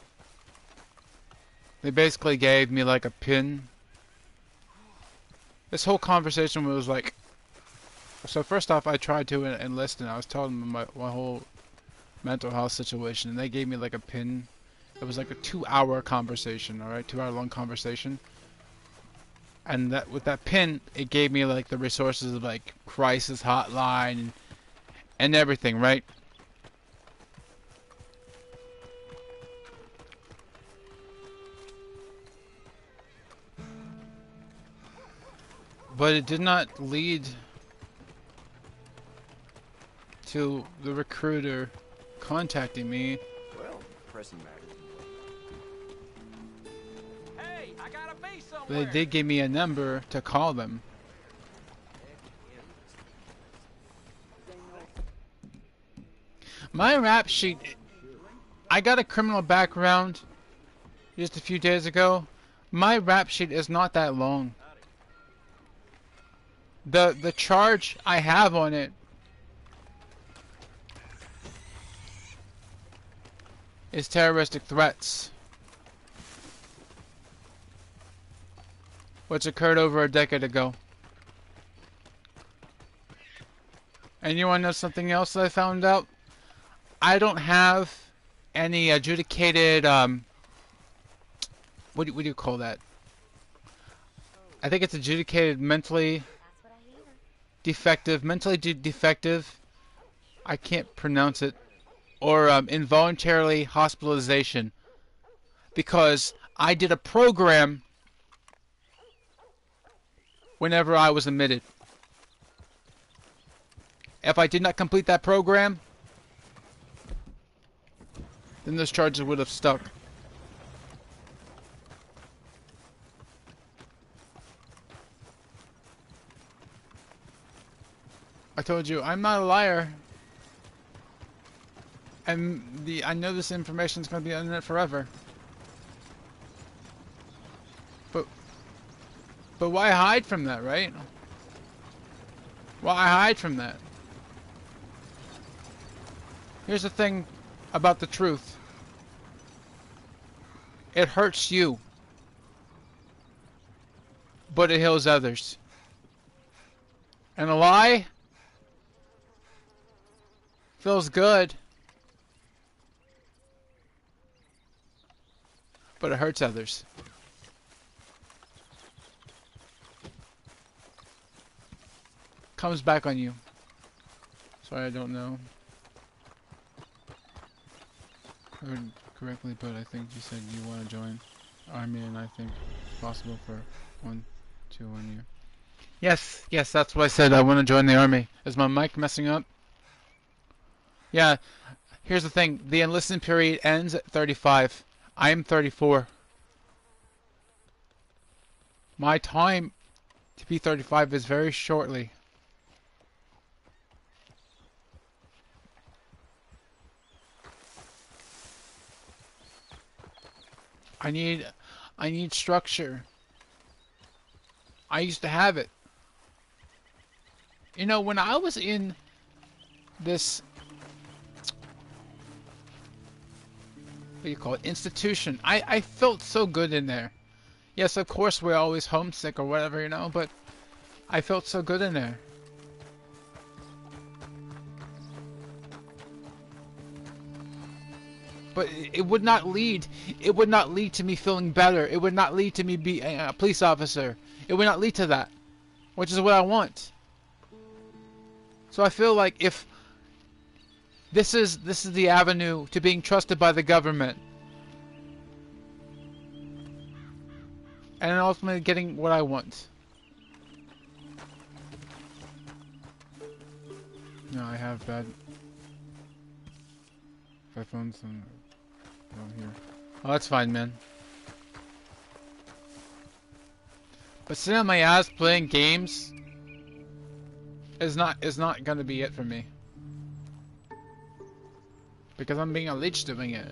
They basically gave me like a pin. This whole conversation was like, so first off I tried to enlist and I was telling them my whole mental health situation, and they gave me like a pin. It was like a 2-hour conversation, alright, 2-hour long conversation. And that with that pin, it gave me like the resources of like crisis hotline and everything, right? But it did not lead to the recruiter contacting me. Well, pressing matters. Hey, I gotta be They somewhere. did give me a number to call them. My rap sheet, I got a criminal background just a few days ago. My rap sheet is not that long. The charge I have on it is terroristic threats, which occurred over a decade ago. And you want to know something else that I found out? I don't have any adjudicated, what do you call that? I think it's adjudicated mentally defective, defective. I can't pronounce it. Or involuntarily hospitalization. Because I did a program whenever I was admitted. If I did not complete that program, then those charges would have stuck. I told you, I'm not a liar. And I know this information is going to be on the internet forever. But why hide from that, right? Why hide from that? Here's the thing about the truth. It hurts you, but it heals others. And a lie feels good, but it hurts others. Comes back on you. Sorry, I don't know. I heard correctly, but I think you said you want to join Army, and I think it's possible for 1 year. Yes, that's what I said. I want to join the Army. Is my mic messing up? Yeah. Here's the thing. The enlistment period ends at 35. I am 34. My time to be 35 is very shortly. I need structure. I used to have it. You know, when I was in this, what do you call it, institution, I felt so good in there. Yes, of course we're always homesick or whatever, you know, but I felt so good in there. But it would not lead to me feeling better. It would not lead to me being a police officer. It would not lead to that, which is what I want. So I feel like if this is the avenue to being trusted by the government, and ultimately getting what I want. No, I have bad headphones and down here. Oh, that's fine, man. But sitting on my ass playing games is not gonna be it for me. Because I'm being a leech doing it.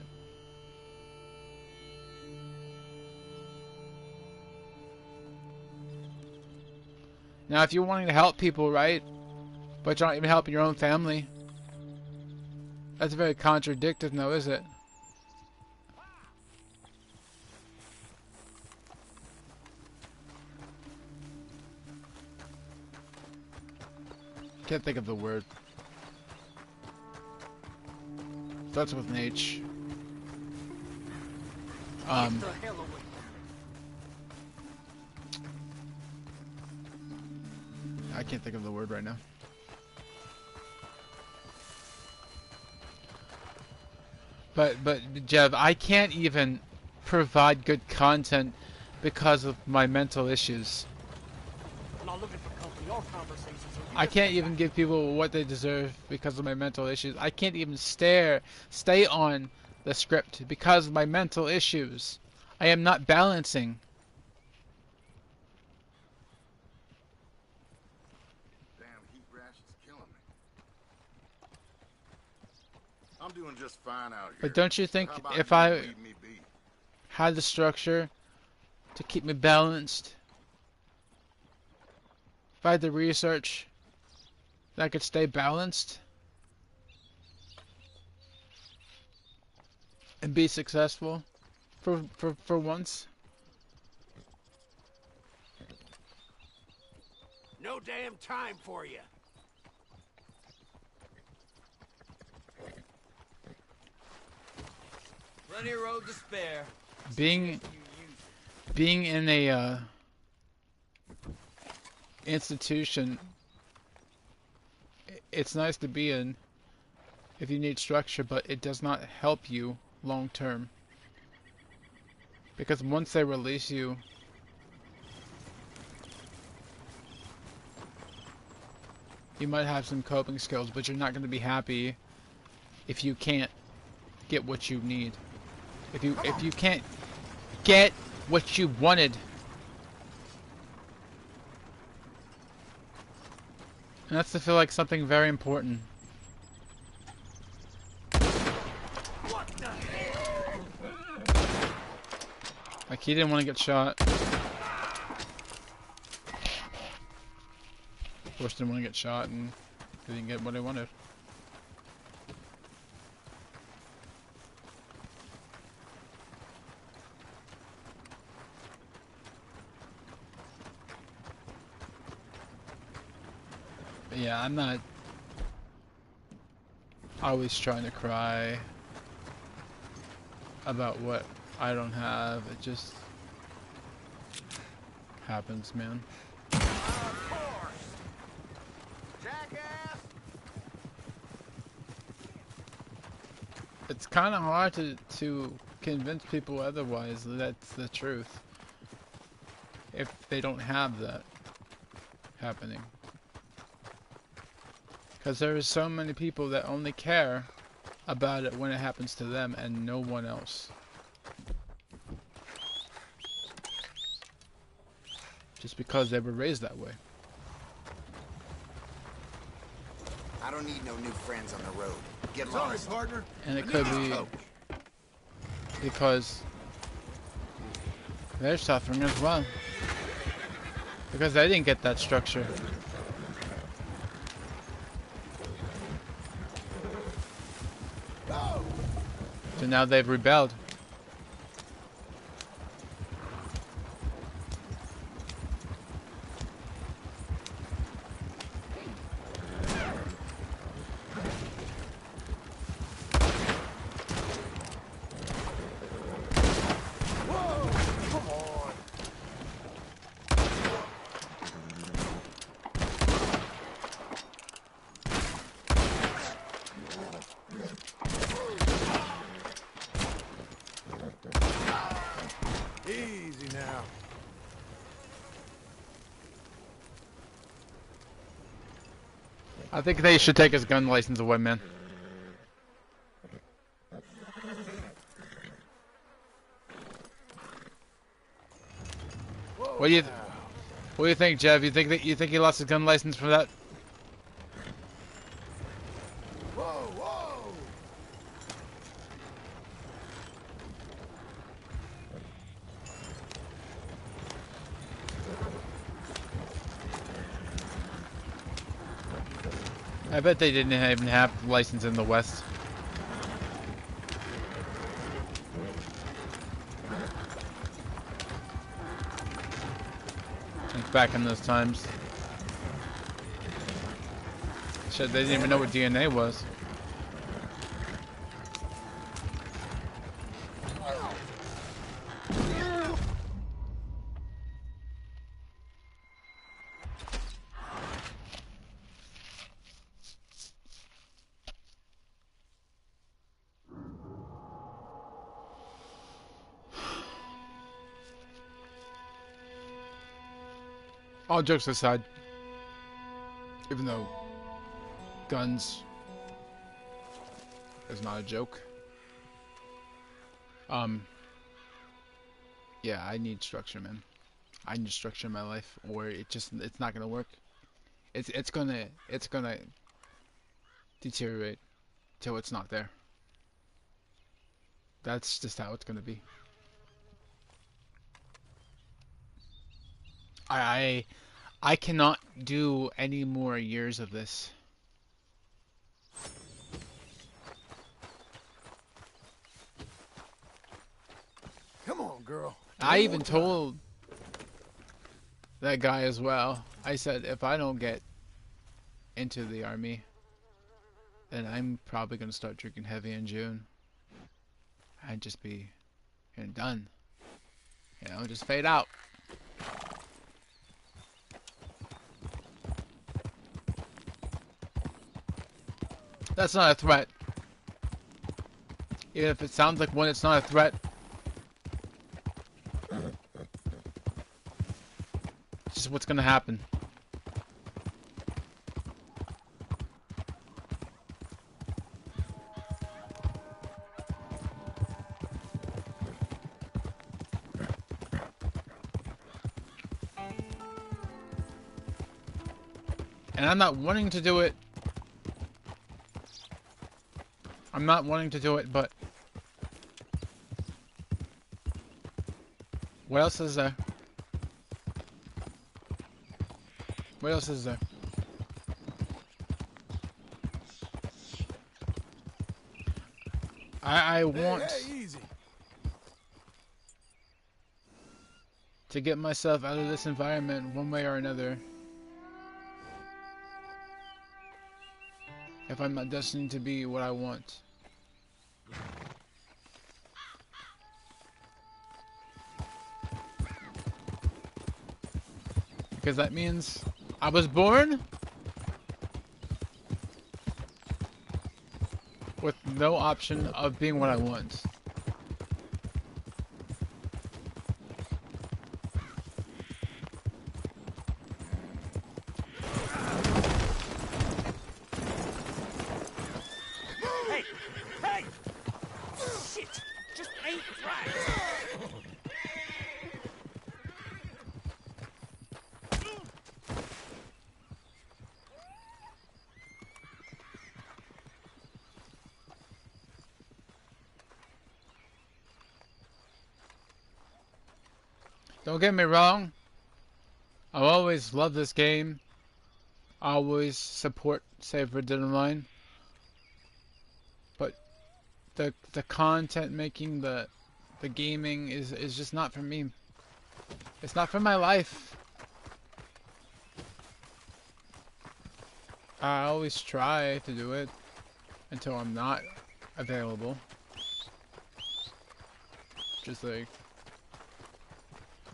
Now, if you're wanting to help people, right? But you're not even helping your own family. That's very contradictory, now, is it? Can't think of the word. Starts with an H. I can't think of the word right now. But Jev, I can't even provide good content because of my mental issues. I'm not looking for company or conversation, so you I just can't sit even back. give people what they deserve because of my mental issues. I can't even stay on the script because of my mental issues. I am not balancing. Damn heat rash is killing me. I'm doing just fine out here. But don't you think How about if you I leave me be? had the structure to keep me balanced, if I had the research, that I could stay balanced and be successful for once? No damn time for you. Plenty of road to spare. Being in a institution, it's nice to be in if you need structure, but it does not help you long term. Because once they release you, you might have some coping skills, but you're not going to be happy if you can't get what you need. If you can't get what you wanted. And that's to feel like something very important. Like he didn't want to get shot. Of course, didn't want to get shot, and he didn't get what he wanted. But yeah, I'm not always trying to cry about what I don't have. It just happens, man. It's kind of hard to convince people otherwise. That's the truth. If they don't have that happening. Because there is so many people that only care about it when it happens to them and no one else. Just because they were raised that way. I don't need no new friends on the road. Get lost. Sorry, partner. And it could be because they're suffering as well. Because they didn't get that structure. So now they've rebelled. Easy now. I think they should take his gun license away, man. What do you think, Jeff? You think he lost his gun license for that? Whoa, whoa! I bet they didn't even have a license in the West. Like back in those times. Shit, they didn't even know what DNA was. All jokes aside, even though guns is not a joke, yeah, I need structure, man. I need structure in my life, or it's not gonna work. It's gonna deteriorate till it's not there. That's just how it's gonna be. I cannot do any more years of this. Come on, girl. I even told that guy as well. I said, if I don't get into the army, then I'm probably going to start drinking heavy in June. And just be done. You know, just fade out. That's not a threat. Even if it sounds like one, it's not a threat. It's just what's gonna happen. And I'm not wanting to do it. I'm not wanting to do it, but what else is there? What else is there? I want Easy. to get myself out of this environment one way or another. If I'm not destined to be what I want. Because that means I was born with no option of being what I want. Hey! Hey! Shit! Just ain't right! Don't get me wrong. I always love this game. I always support Save for Dead Online. But the content making, the gaming is just not for me. It's not for my life. I always try to do it until I'm not available. Just like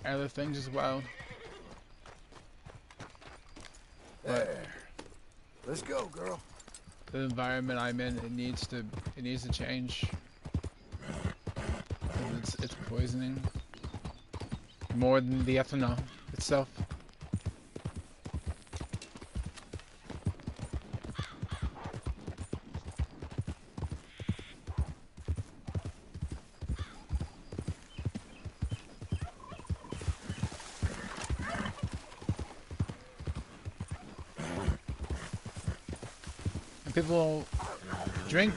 other things as well. There. Let's go, girl. The environment I'm in, it needs to change. It's poisoning more than the ethanol itself. People drink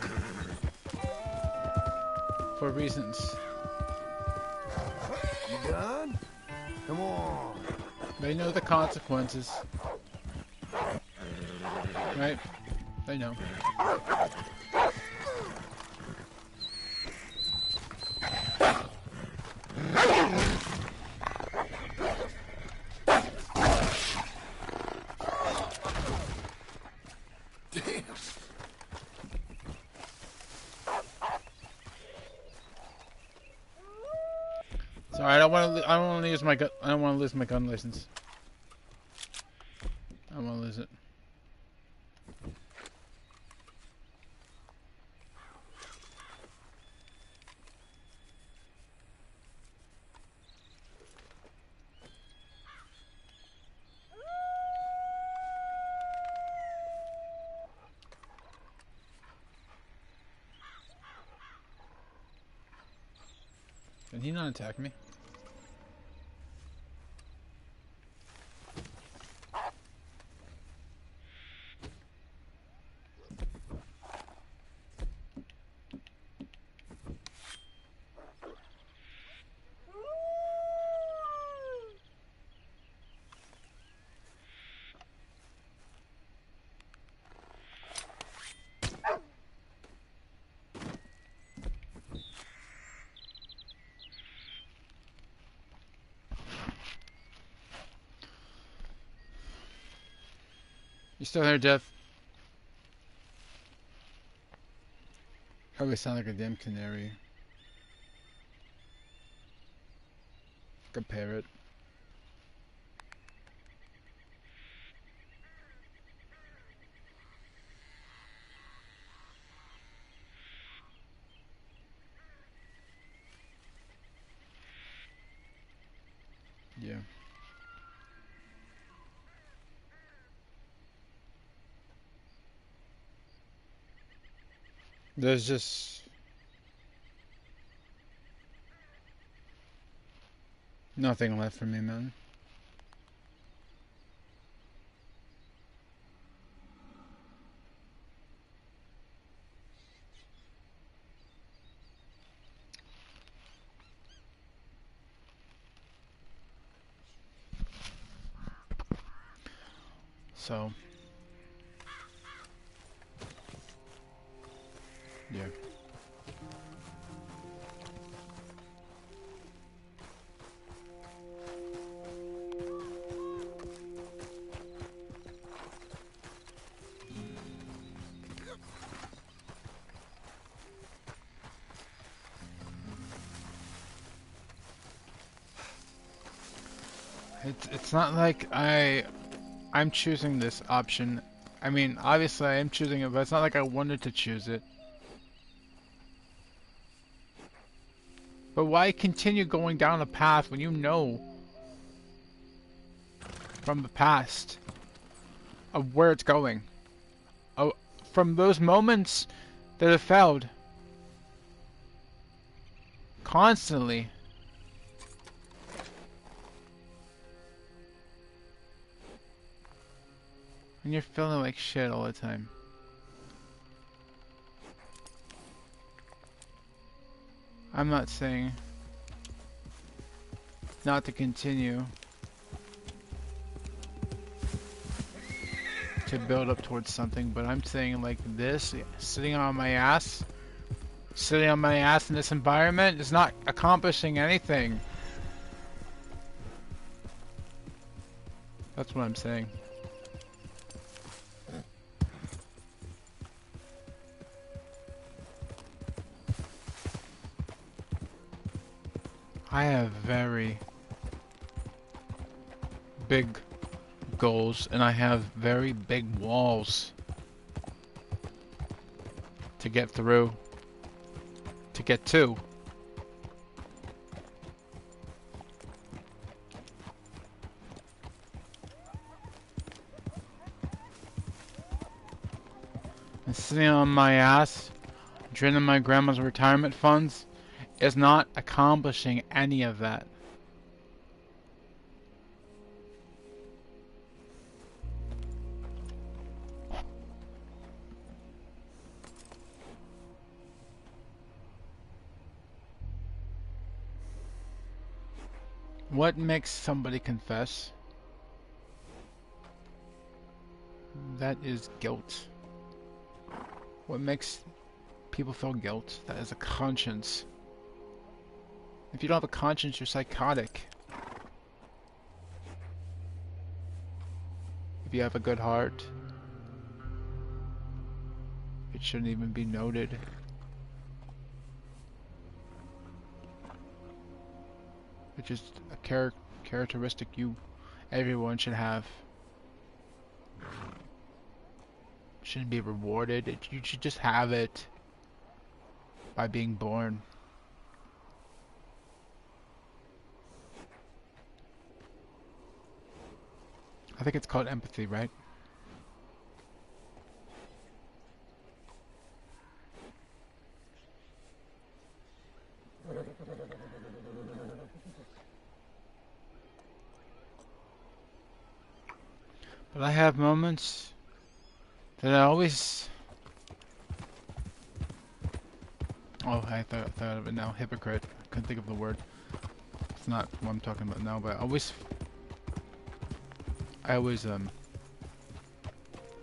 for reasons. You done? Come on. They know the consequences. Right? They know. Sorry, I don't want to use my gun. I don't want to lose my gun license. I don't want to lose it. Did he not attack me? You still there, Jeff? Probably sound like a damn canary. Like a parrot. Yeah. There's just nothing left for me, man. So, yeah. It's not like I'm choosing this option. I mean, obviously I am choosing it, but it's not like I wanted to choose it. But why continue going down a path when you know from the past of where it's going? Oh, from those moments that have failed constantly. And you're feeling like shit all the time. I'm not saying not to continue to build up towards something, but I'm saying like this, sitting on my ass in this environment is not accomplishing anything. That's what I'm saying. I have very big goals and I have very big walls to get through, to get to. And sitting on my ass, draining my grandma's retirement funds is not accomplishing any of that. What makes somebody confess? That is guilt. What makes people feel guilt? That is a conscience. If you don't have a conscience, you're psychotic. If you have a good heart, it shouldn't even be noted. It's just a characteristic everyone should have. Shouldn't be rewarded. You should just have it by being born. I think it's called empathy, right? But I have moments that I always... Oh, I thought of it now. Hypocrite. I couldn't think of the word. It's not what I'm talking about now, but I always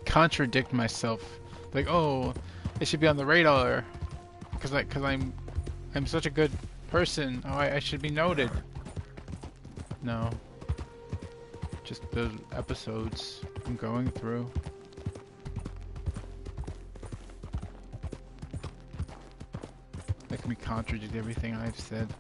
contradict myself. Like, oh, it should be on the radar, because I'm such a good person. Oh, I should be noted. No. Just those episodes I'm going through. Make me contradict everything I've said.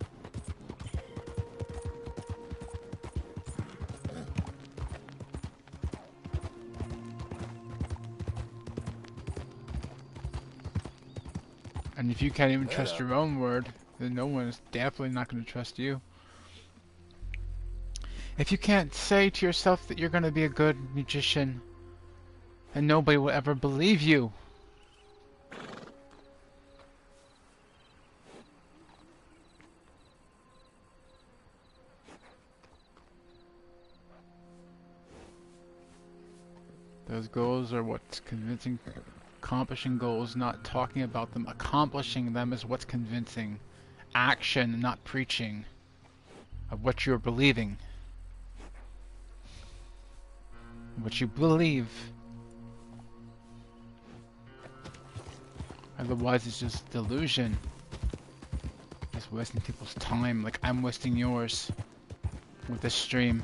And if you can't even trust your own word, then no one is definitely not going to trust you. If you can't say to yourself that you're going to be a good magician, then nobody will ever believe you. Those goals are what's convincing. Accomplishing goals, not talking about them. Accomplishing them is what's convincing. Action, not preaching of what you're believing. What you believe. Otherwise it's just delusion. Just wasting people's time like I'm wasting yours with this stream.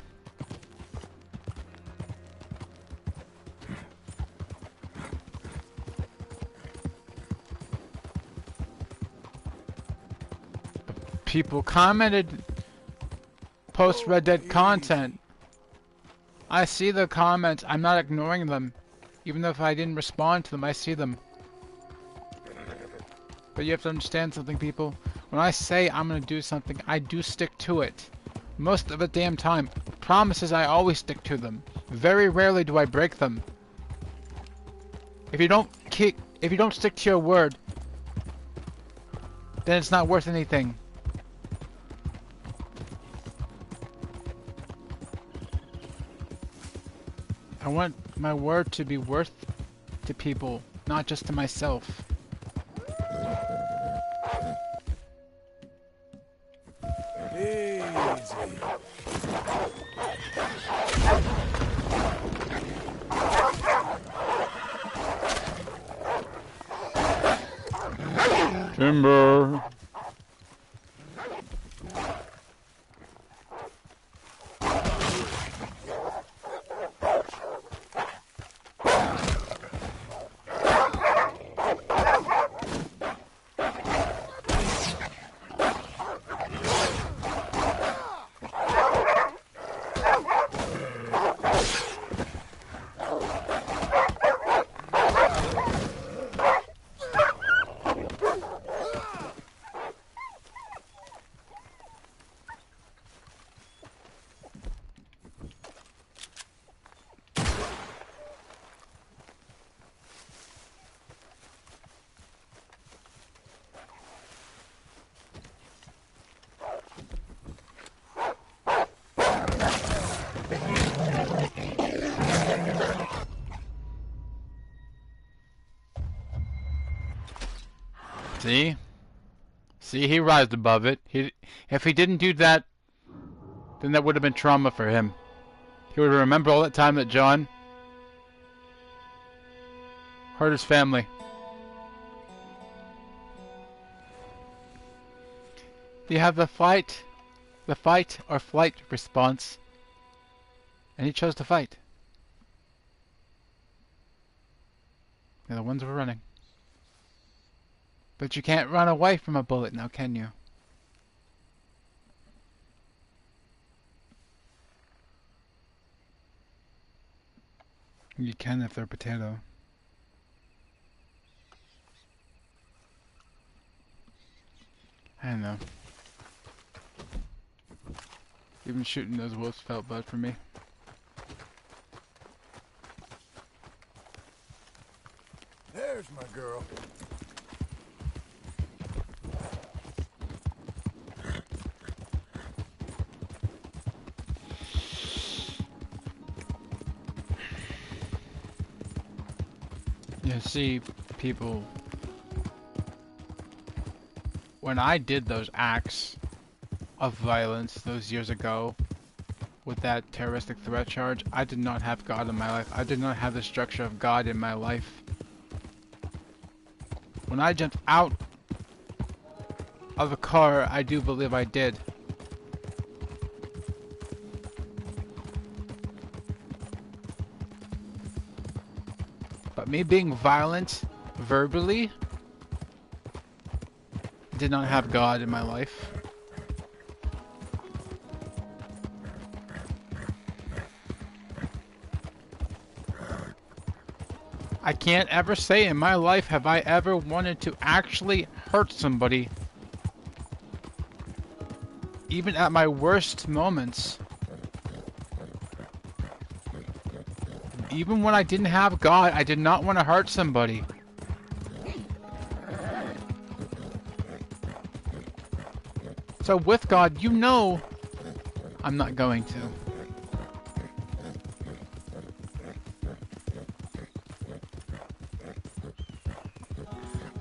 People commented post Red Dead content. I see the comments. I'm not ignoring them. Even if I didn't respond to them, I see them. But you have to understand something, people. When I say I'm gonna do something, I do stick to it. Most of the damn time. Promises, I always stick to them. Very rarely do I break them. If you don't stick to your word, then it's not worth anything. I want my word to be worth to people, not just to myself. Easy. Timber. See? See, he rised above it. If he didn't do that, then that would have been trauma for him. He would remember all that time that John hurt his family. You have the fight or flight response, and he chose to fight. The other ones were running. But you can't run away from a bullet now, can you? You can if they're potato. I don't know. Even shooting those wolves felt bad for me. There's my girl. You see, people, when I did those acts of violence those years ago with that terroristic threat charge, I did not have God in my life. I did not have the structure of God in my life. When I jumped out of a car, I do believe I did. But me being violent verbally did not have God in my life. I can't ever say in my life have I ever wanted to actually hurt somebody. Even at my worst moments. even when I didn't have God, I did not want to hurt somebody. So with God, you know I'm not going to.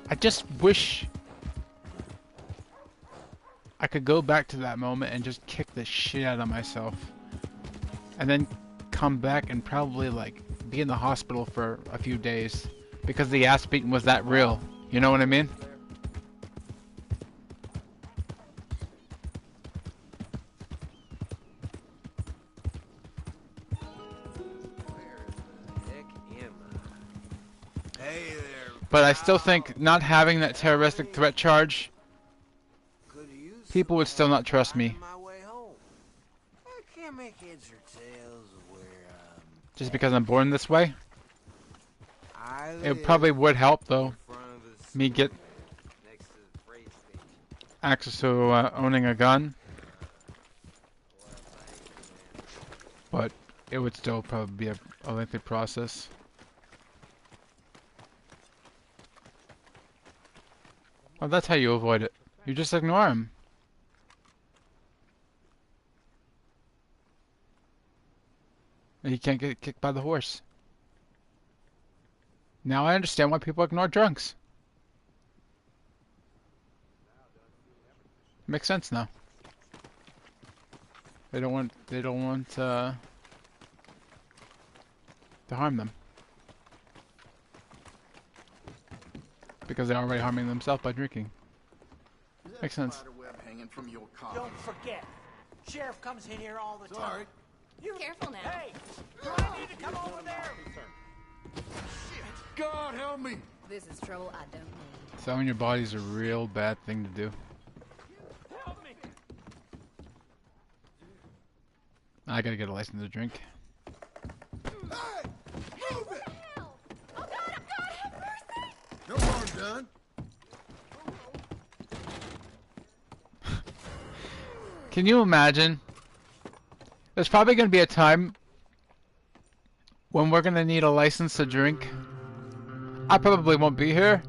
I just wish I could go back to that moment and just kick the shit out of myself. And then come back and probably like be in the hospital for a few days because the ass beating was that real. You know what I mean? Hey there. But I still think not having that terroristic threat charge, Could use people would still not trust me. my way home. I can't make heads or tails of where Just because I'm born this way. I It probably would help though. in front of the Me get next to the freight station. access to owning a gun. But it would still probably be a lengthy process. Well, that's how you avoid it. You just ignore him. And he can't get kicked by the horse. Now I understand why people ignore drunks. Makes sense now. They don't want to harm them. Because they're already harming themselves by drinking. Makes sense. Spiderweb hanging from your collar. Don't forget, Sheriff comes in here all the time. Sorry. You, Careful now. Hey, do I need to come over there? God help me. This is trouble I don't need. Selling your body is a real bad thing to do. Help me. I gotta get a license to drink. Hey! Move it! Oh God, have mercy! No harm done. Can you imagine? There's probably gonna be a time when we're gonna need a license to drink. I probably won't be here.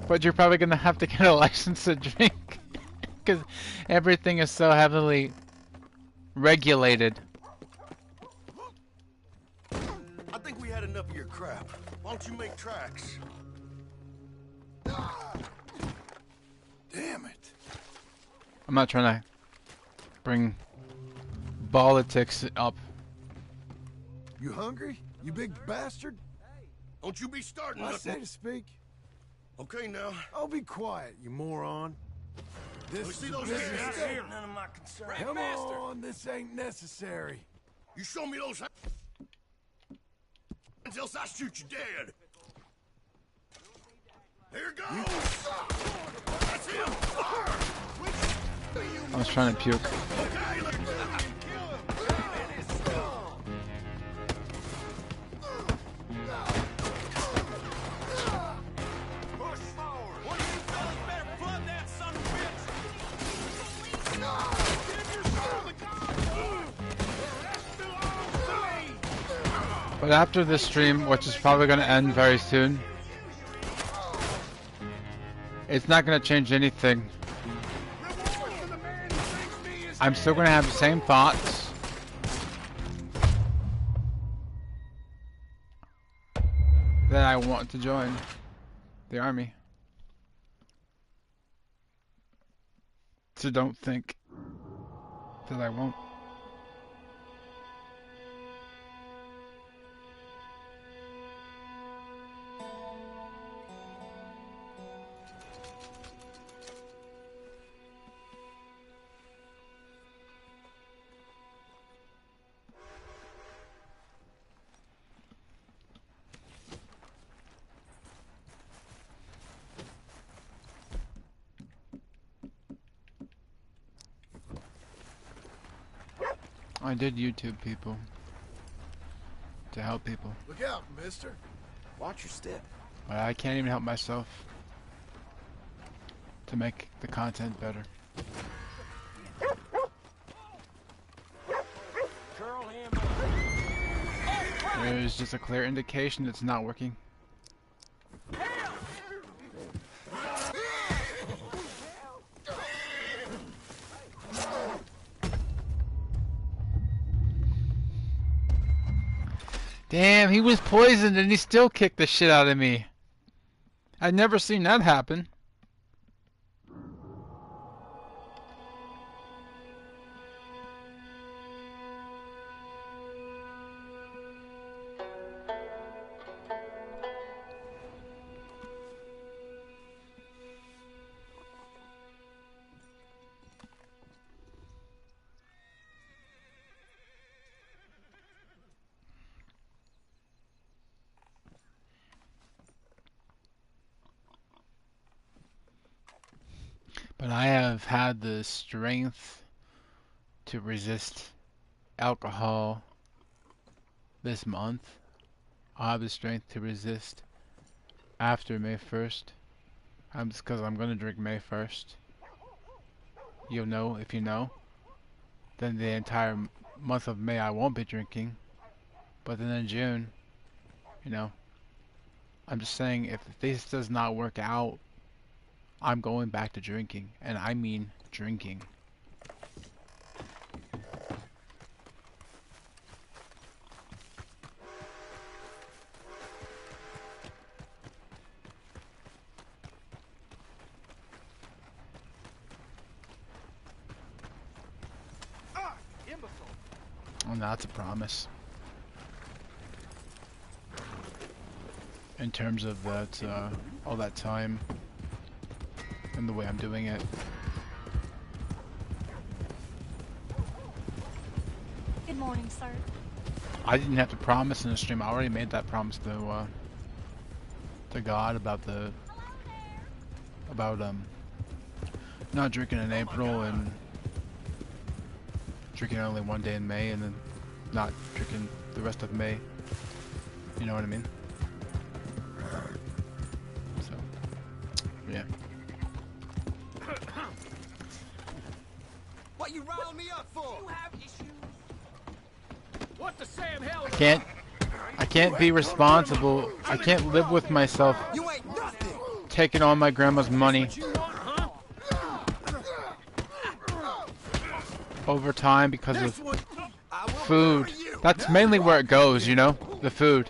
But you're probably gonna have to get a license to drink. Because everything is so heavily regulated. I think we had enough of your crap. Why don't you make tracks? Damn it. I'm not trying to bring politics up. You hungry? You big bastard? Don't you be starting I nothing. say to speak. Okay, now. Oh, be quiet, you moron. We This see is a those business hands state. here. None of my concern. Come on, this ain't necessary. You show me those hands, else I shoot you dead. Here goes. That's him. Fire. I was trying to puke. Okay, let's push forward. One of you fellas better flood that son of a bitch. But after this stream, which is probably going to end very soon, it's not going to change anything. I'm still going to have the same thoughts. That I want to join the army. So don't think that I won't. I did YouTube people to help people, Look out, mister. Watch your step. but I can't even help myself to make the content better. is just a clear indication it's not working. Damn, he was poisoned and he still kicked the shit out of me. I'd never seen that happen. But I have had the strength to resist alcohol this month. I'll have the strength to resist after May 1st. Just because I'm going to drink May 1st. You'll know if you know. Then the entire month of May I won't be drinking. But then in June, you know, I'm just saying if this does not work out, I'm going back to drinking. And I mean drinking. And that's a promise. In terms of that, all that time and the way I'm doing it. Good morning, sir. I didn't have to promise in the stream. I already made that promise to God about not drinking in April and drinking only one day in May and then not drinking the rest of May. You know what I mean? So, yeah. What you riling me up for? You have issues. What the Sam hell? I can't be responsible. I can't live with myself You ain't nothing. taking all my grandma's money You want, huh? over time because This of one, I will food. bury you. That's mainly where it goes, you know? The food.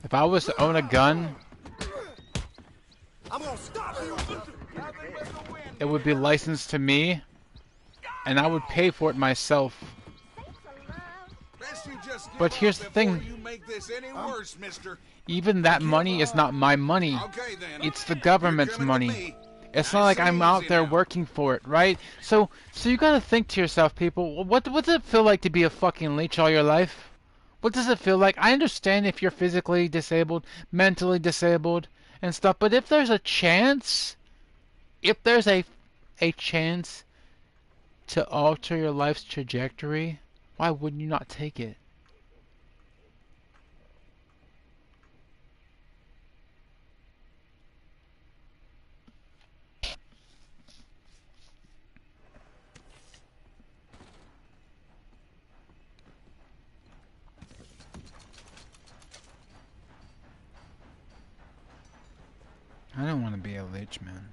If I was to own a gun, I'm gonna stop you. it would be licensed to me, and I would pay for it myself. But here's the thing. You make this any worse, mister. Even that money is not my money. Okay, then. It's the government's money. It's not like I'm out there working for it, right? So you gotta think to yourself, people, what does it feel like to be a fucking leech all your life? What does it feel like? I understand if you're physically disabled, mentally disabled, and stuff, but if there's a chance, if there's a chance to alter your life's trajectory, why wouldn't you not take it? I don't want to be a leech, man.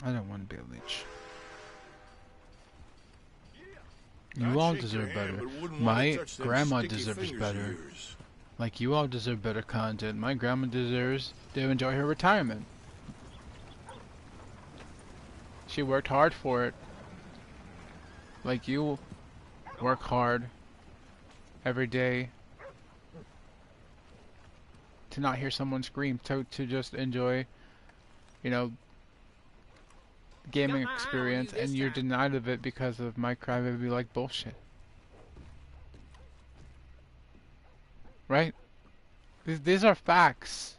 I don't want to be a leech. You all deserve better. My grandma deserves better. Like, you all deserve better content. My grandma deserves to enjoy her retirement. She worked hard for it. Like, you work hard every day to not hear someone scream, to just enjoy, you know, gaming experience, and you're denied of it because of my crybaby like bullshit. Right? These are facts.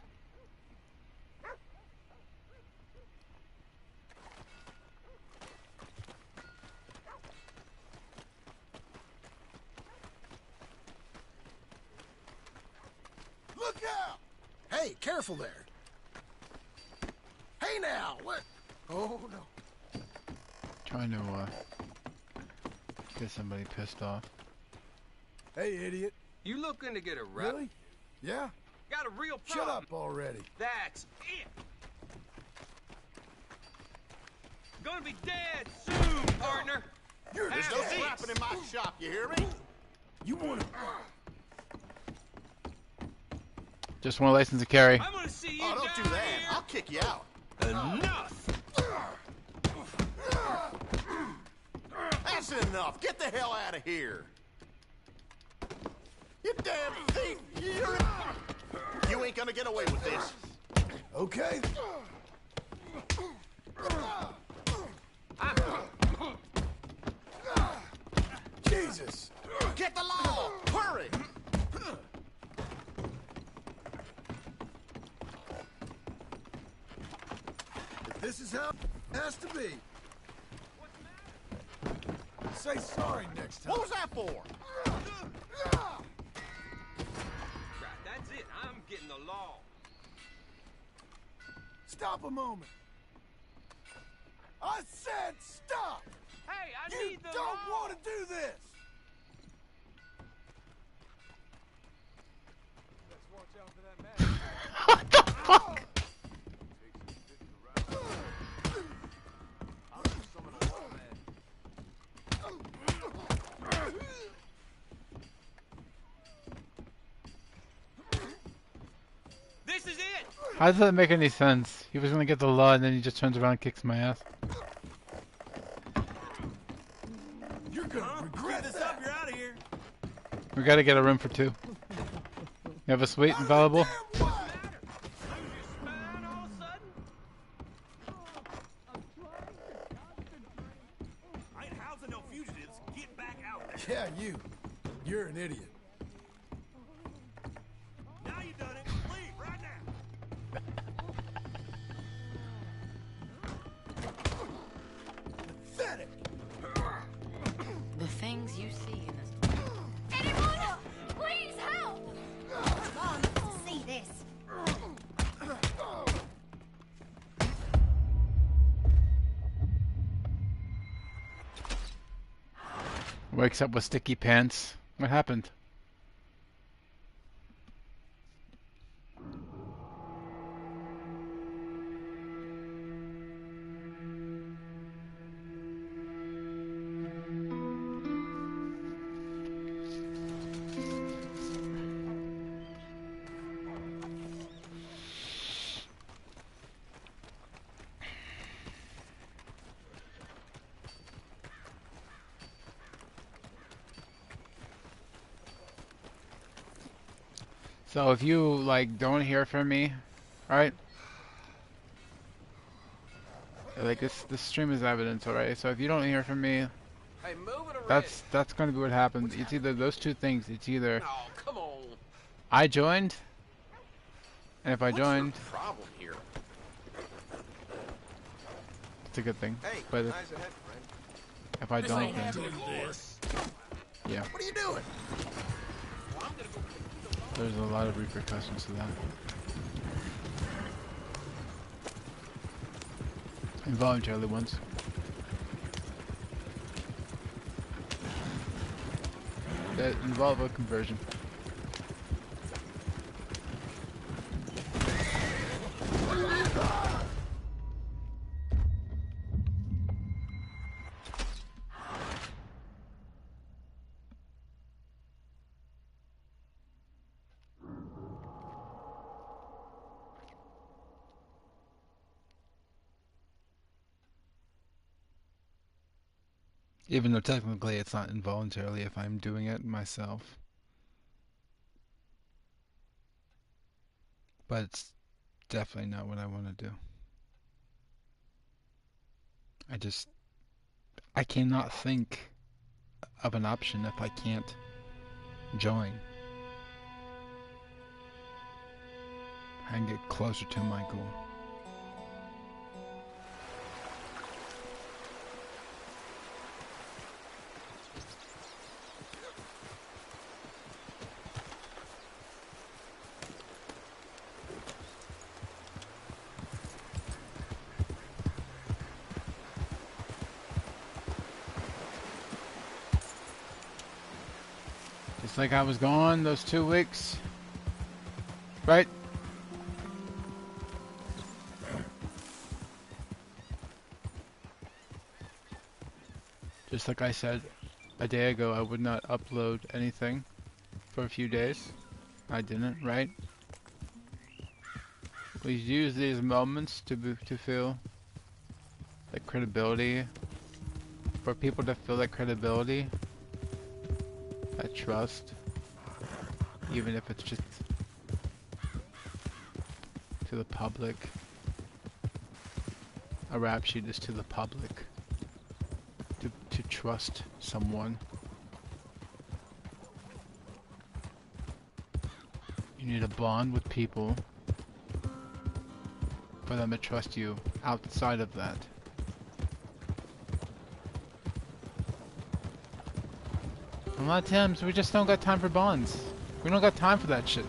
now! Hey, careful there. Hey now, what? Oh no. Trying to get somebody pissed off. Hey, idiot. You looking to get a rep? Really? Yeah? Got a real Shut problem. up already. That's it. Gonna be dead soon, partner. You're There's no slapping in my shop, you hear me? You want to... Just want a license to carry. I'm gonna see you Oh, don't down do that. here. I'll kick you out. Enough. That's enough. Get the hell out of here. You damn thief. You ain't gonna get away with this. Okay. Jesus. Get the law. Hurry. If this is how it has to be. Say sorry next time. What was that for? Right, that's it. I'm getting the law. Stop a moment. I said stop. Hey, I You need the don't law. want to do this. Let's watch out for that man. What the fuck? This is it. How does that make any sense? He was gonna get the law and then he just turns around and kicks my ass. You're gonna regret This that. up, you're out of here. We gotta get a room for 2. You have a suite available? Damn way. Lose your spine all of a sudden? I ain't housing no fugitives. Get back out there. Yeah, you. You're an idiot. Now you done it. Leave right now. Pathetic. The things you see in this. Anyone? Please help! Mom, see this. Wakes up with sticky pants. What happened? So if you like don't hear from me, right? Like this stream is evidence, alright? So if you don't hear from me, Hey, move it already. that's gonna be what happens. It's either those two things. It's either Oh, come on. I joined, and if I joined, What's your problem here? it's a good thing. Hey, But nice ahead, friend. if I This don't, ain't then happening, boss. yeah, What are you doing? there's a lot of repercussions to that. Involuntarily ones. That involve a conversion. Even though technically it's not involuntarily if I'm doing it myself. But it's definitely not what I want to do. I cannot think of an option if I can't join. And get closer to my goal. It's like I was gone those 2 weeks. Right? Just like I said a day ago, I would not upload anything for a few days. I didn't, right? We use these moments to feel that credibility, for people to feel that credibility, that trust, even if it's just to the public. A rap sheet is to the public. To trust someone. You need a bond with people for them to trust you outside of that. A lot of times we just don't got time for bonds. We don't got time for that shit.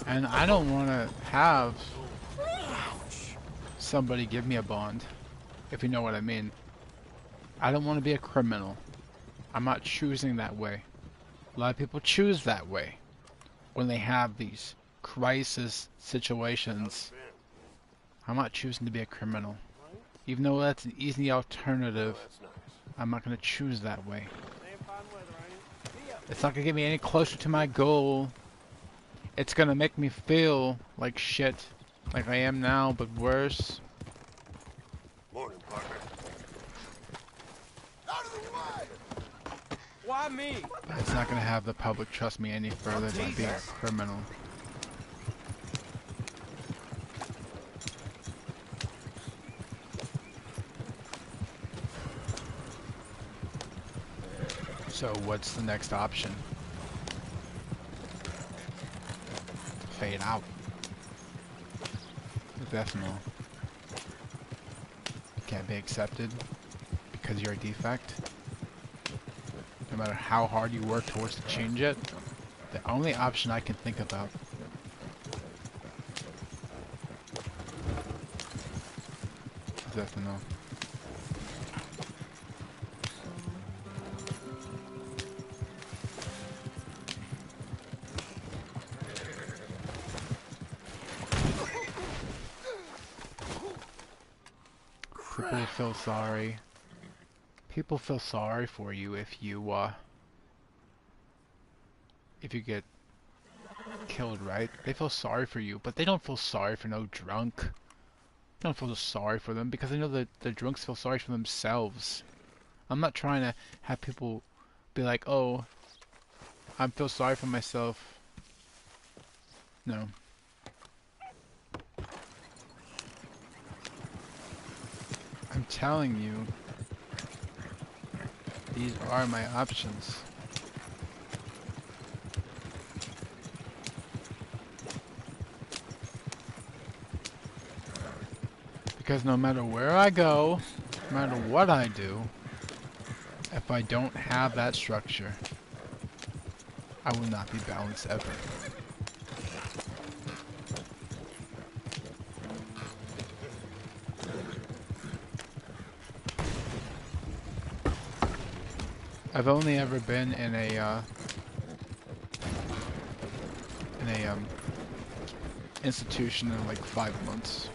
And I don't want to have somebody give me a bond, if you know what I mean. I don't want to be a criminal. I'm not choosing that way. A lot of people choose that way when they have these crisis situations. I'm not choosing to be a criminal. Even though that's an easy alternative, I'm not going to choose that way. It's not going to get me any closer to my goal. It's gonna make me feel like shit, like I am now, but worse. Morning, partner. Out of the way! Why me? But it's not gonna have the public trust me any further than being a criminal. So what's the next option? Fade out. Decimal. Can't be accepted because you're a defect. No matter how hard you work towards to change it, the only option I can think about is decimal. People feel sorry. People feel sorry for you if you get killed, right? They feel sorry for you, but they don't feel sorry for no drunk. They don't feel sorry for them because they know that the drunks feel sorry for themselves. I'm not trying to have people be like, oh, I feel sorry for myself. No. I'm telling you, these are my options. Because no matter where I go, no matter what I do, if I don't have that structure, I will not be balanced ever. I've only ever been in a institution in like 5 months.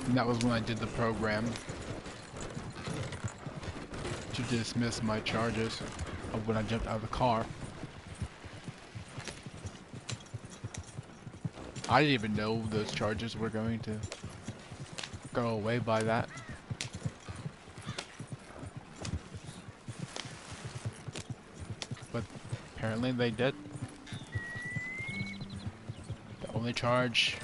And that was when I did the program to dismiss my charges of when I jumped out of the car. I didn't even know those charges were going to go away by that. But apparently they did. The only charge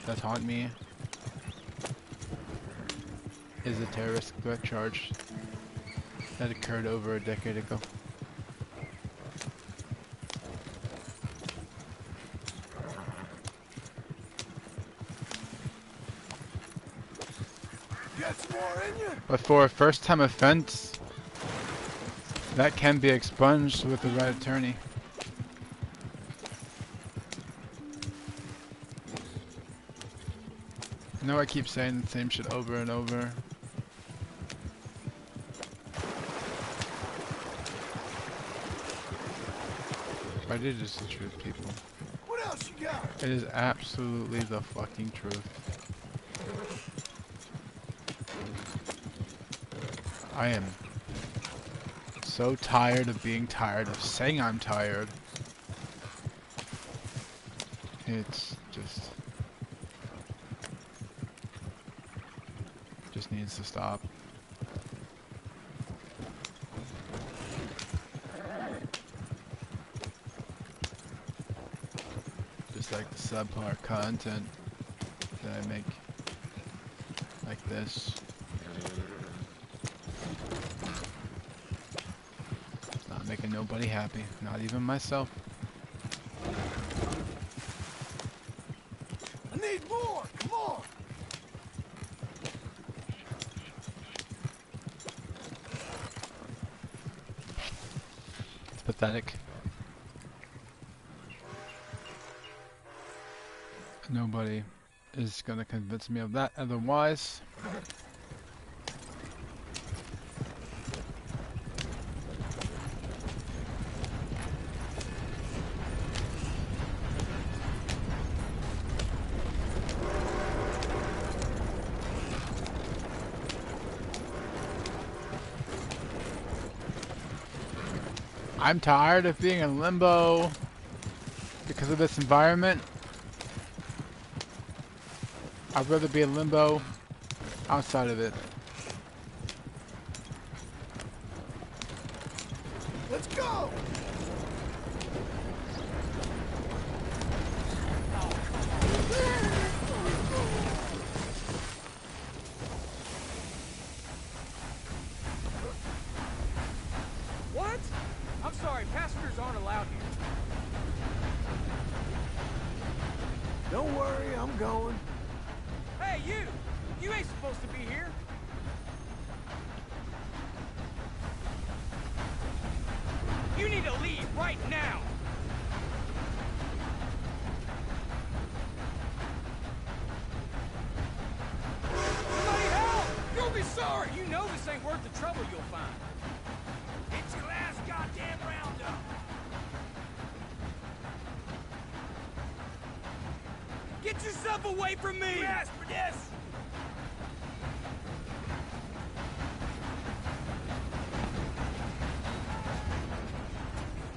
that haunt me is a terrorist threat charge that occurred over a decade ago. more in you? But for a first-time offense, that can be expunged with the right attorney. I know I keep saying the same shit over and over. But it is the truth, people. What else you got? It is absolutely the fucking truth. I am so tired of being tired of saying I'm tired. It's just needs to stop. Just like the subpar content that I make like this. It's not making nobody happy, not even myself. I need more. Come on. It's pathetic. Nobody is gonna convince me of that otherwise. I'm tired of being in limbo because of this environment. I'd rather be in limbo outside of it. Let's go. What? I'm sorry, passengers aren't allowed here. Don't worry, I'm going. Hey, you! You ain't supposed to be here. You need to leave right now. Somebody help! You'll be sorry. You know this ain't worth the trouble you'll find. It's your last goddamn roundup. Get yourself away from me! You asked for this!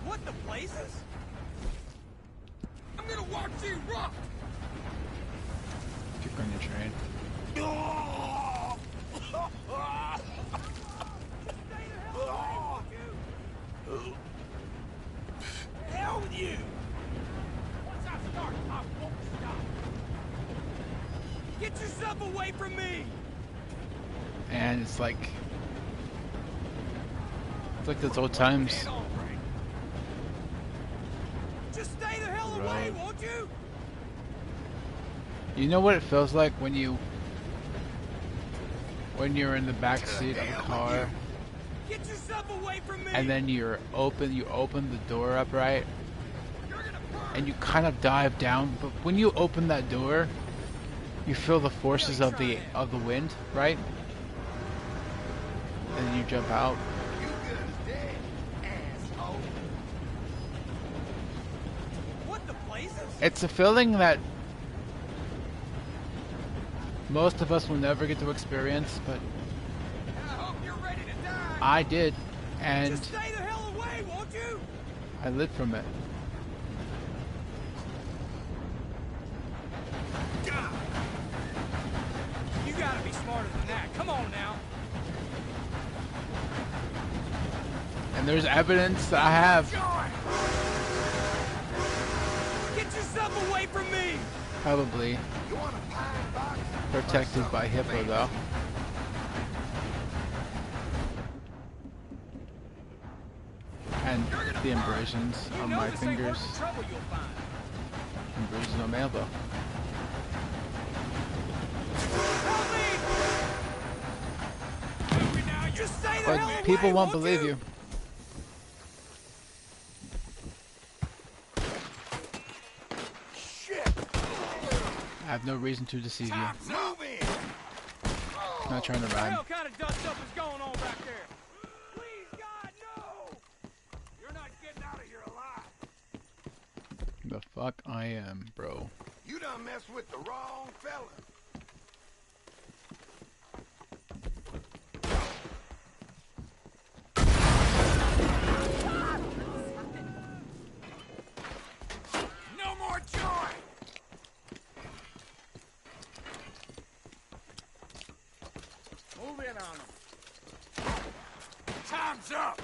What the places? I'm gonna watch you rock! Keep on your train. Hell with you. Once I start, I won't stop. Get yourself away from me! And it's like those old times. Get on, Frank. Just stay the hell away, Right. won't you? You know what it feels like when you're in the back seat of a car Get yourself away from me! and then you open the door up, right? And you kind of dive down, but when you open that door, you feel the forces of the wind, right? And then you jump out. You good as dead, asshole. What the places? It's a feeling that most of us will never get to experience, but I hope you're ready to die! I did, and Just stay the hell away, won't you? I lived from it. You gotta be smarter than that. Come on now. And there's evidence that I have. Get yourself away from me! Probably You want a pine box? protected by HIPAA though. And the abrasions You on know my this ain't fingers. worth the trouble you'll find. And bruises on my elbow. Help me! just say that But out the people way, won't won't believe you? you. Shit! I have no reason to deceive you. Time's up. Move in! I'm not trying to What the rhyme. hell kind of dust up is going on back there? Please, God, no! You're not getting out of here alive. The fuck I am, bro. You done messed with the wrong fella. No more joy! Move in on them. Time's up!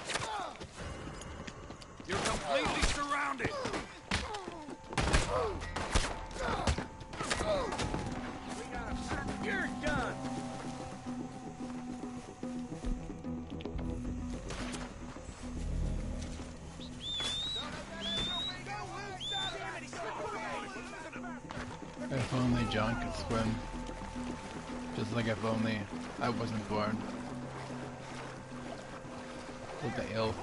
You're completely surrounded! You're done! If only John could swim. Just like if only I wasn't born. What the hell?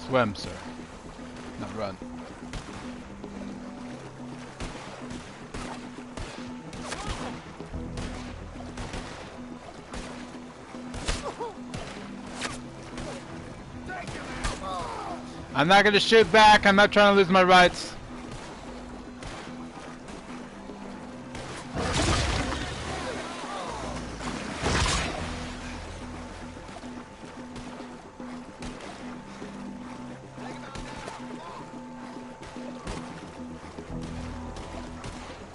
Swim, sir. Not run. I'm not gonna shoot back. I'm not trying to lose my rights.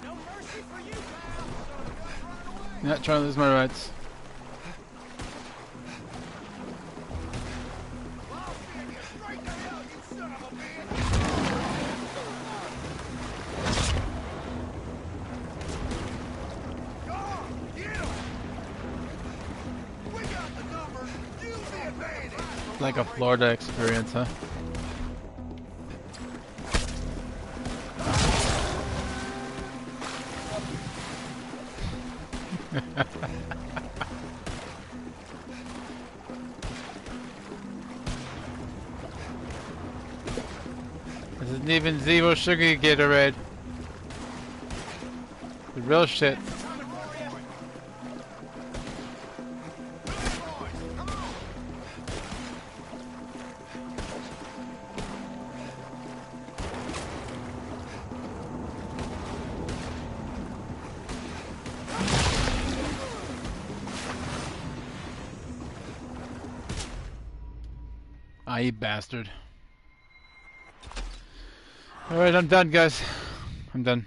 No mercy for you, pal! Not trying to lose my rights. Like a Florida experience, huh? This isn't even zero sugar Gatorade. The real shit. Ah, you bastard. Alright, I'm done, guys. I'm done.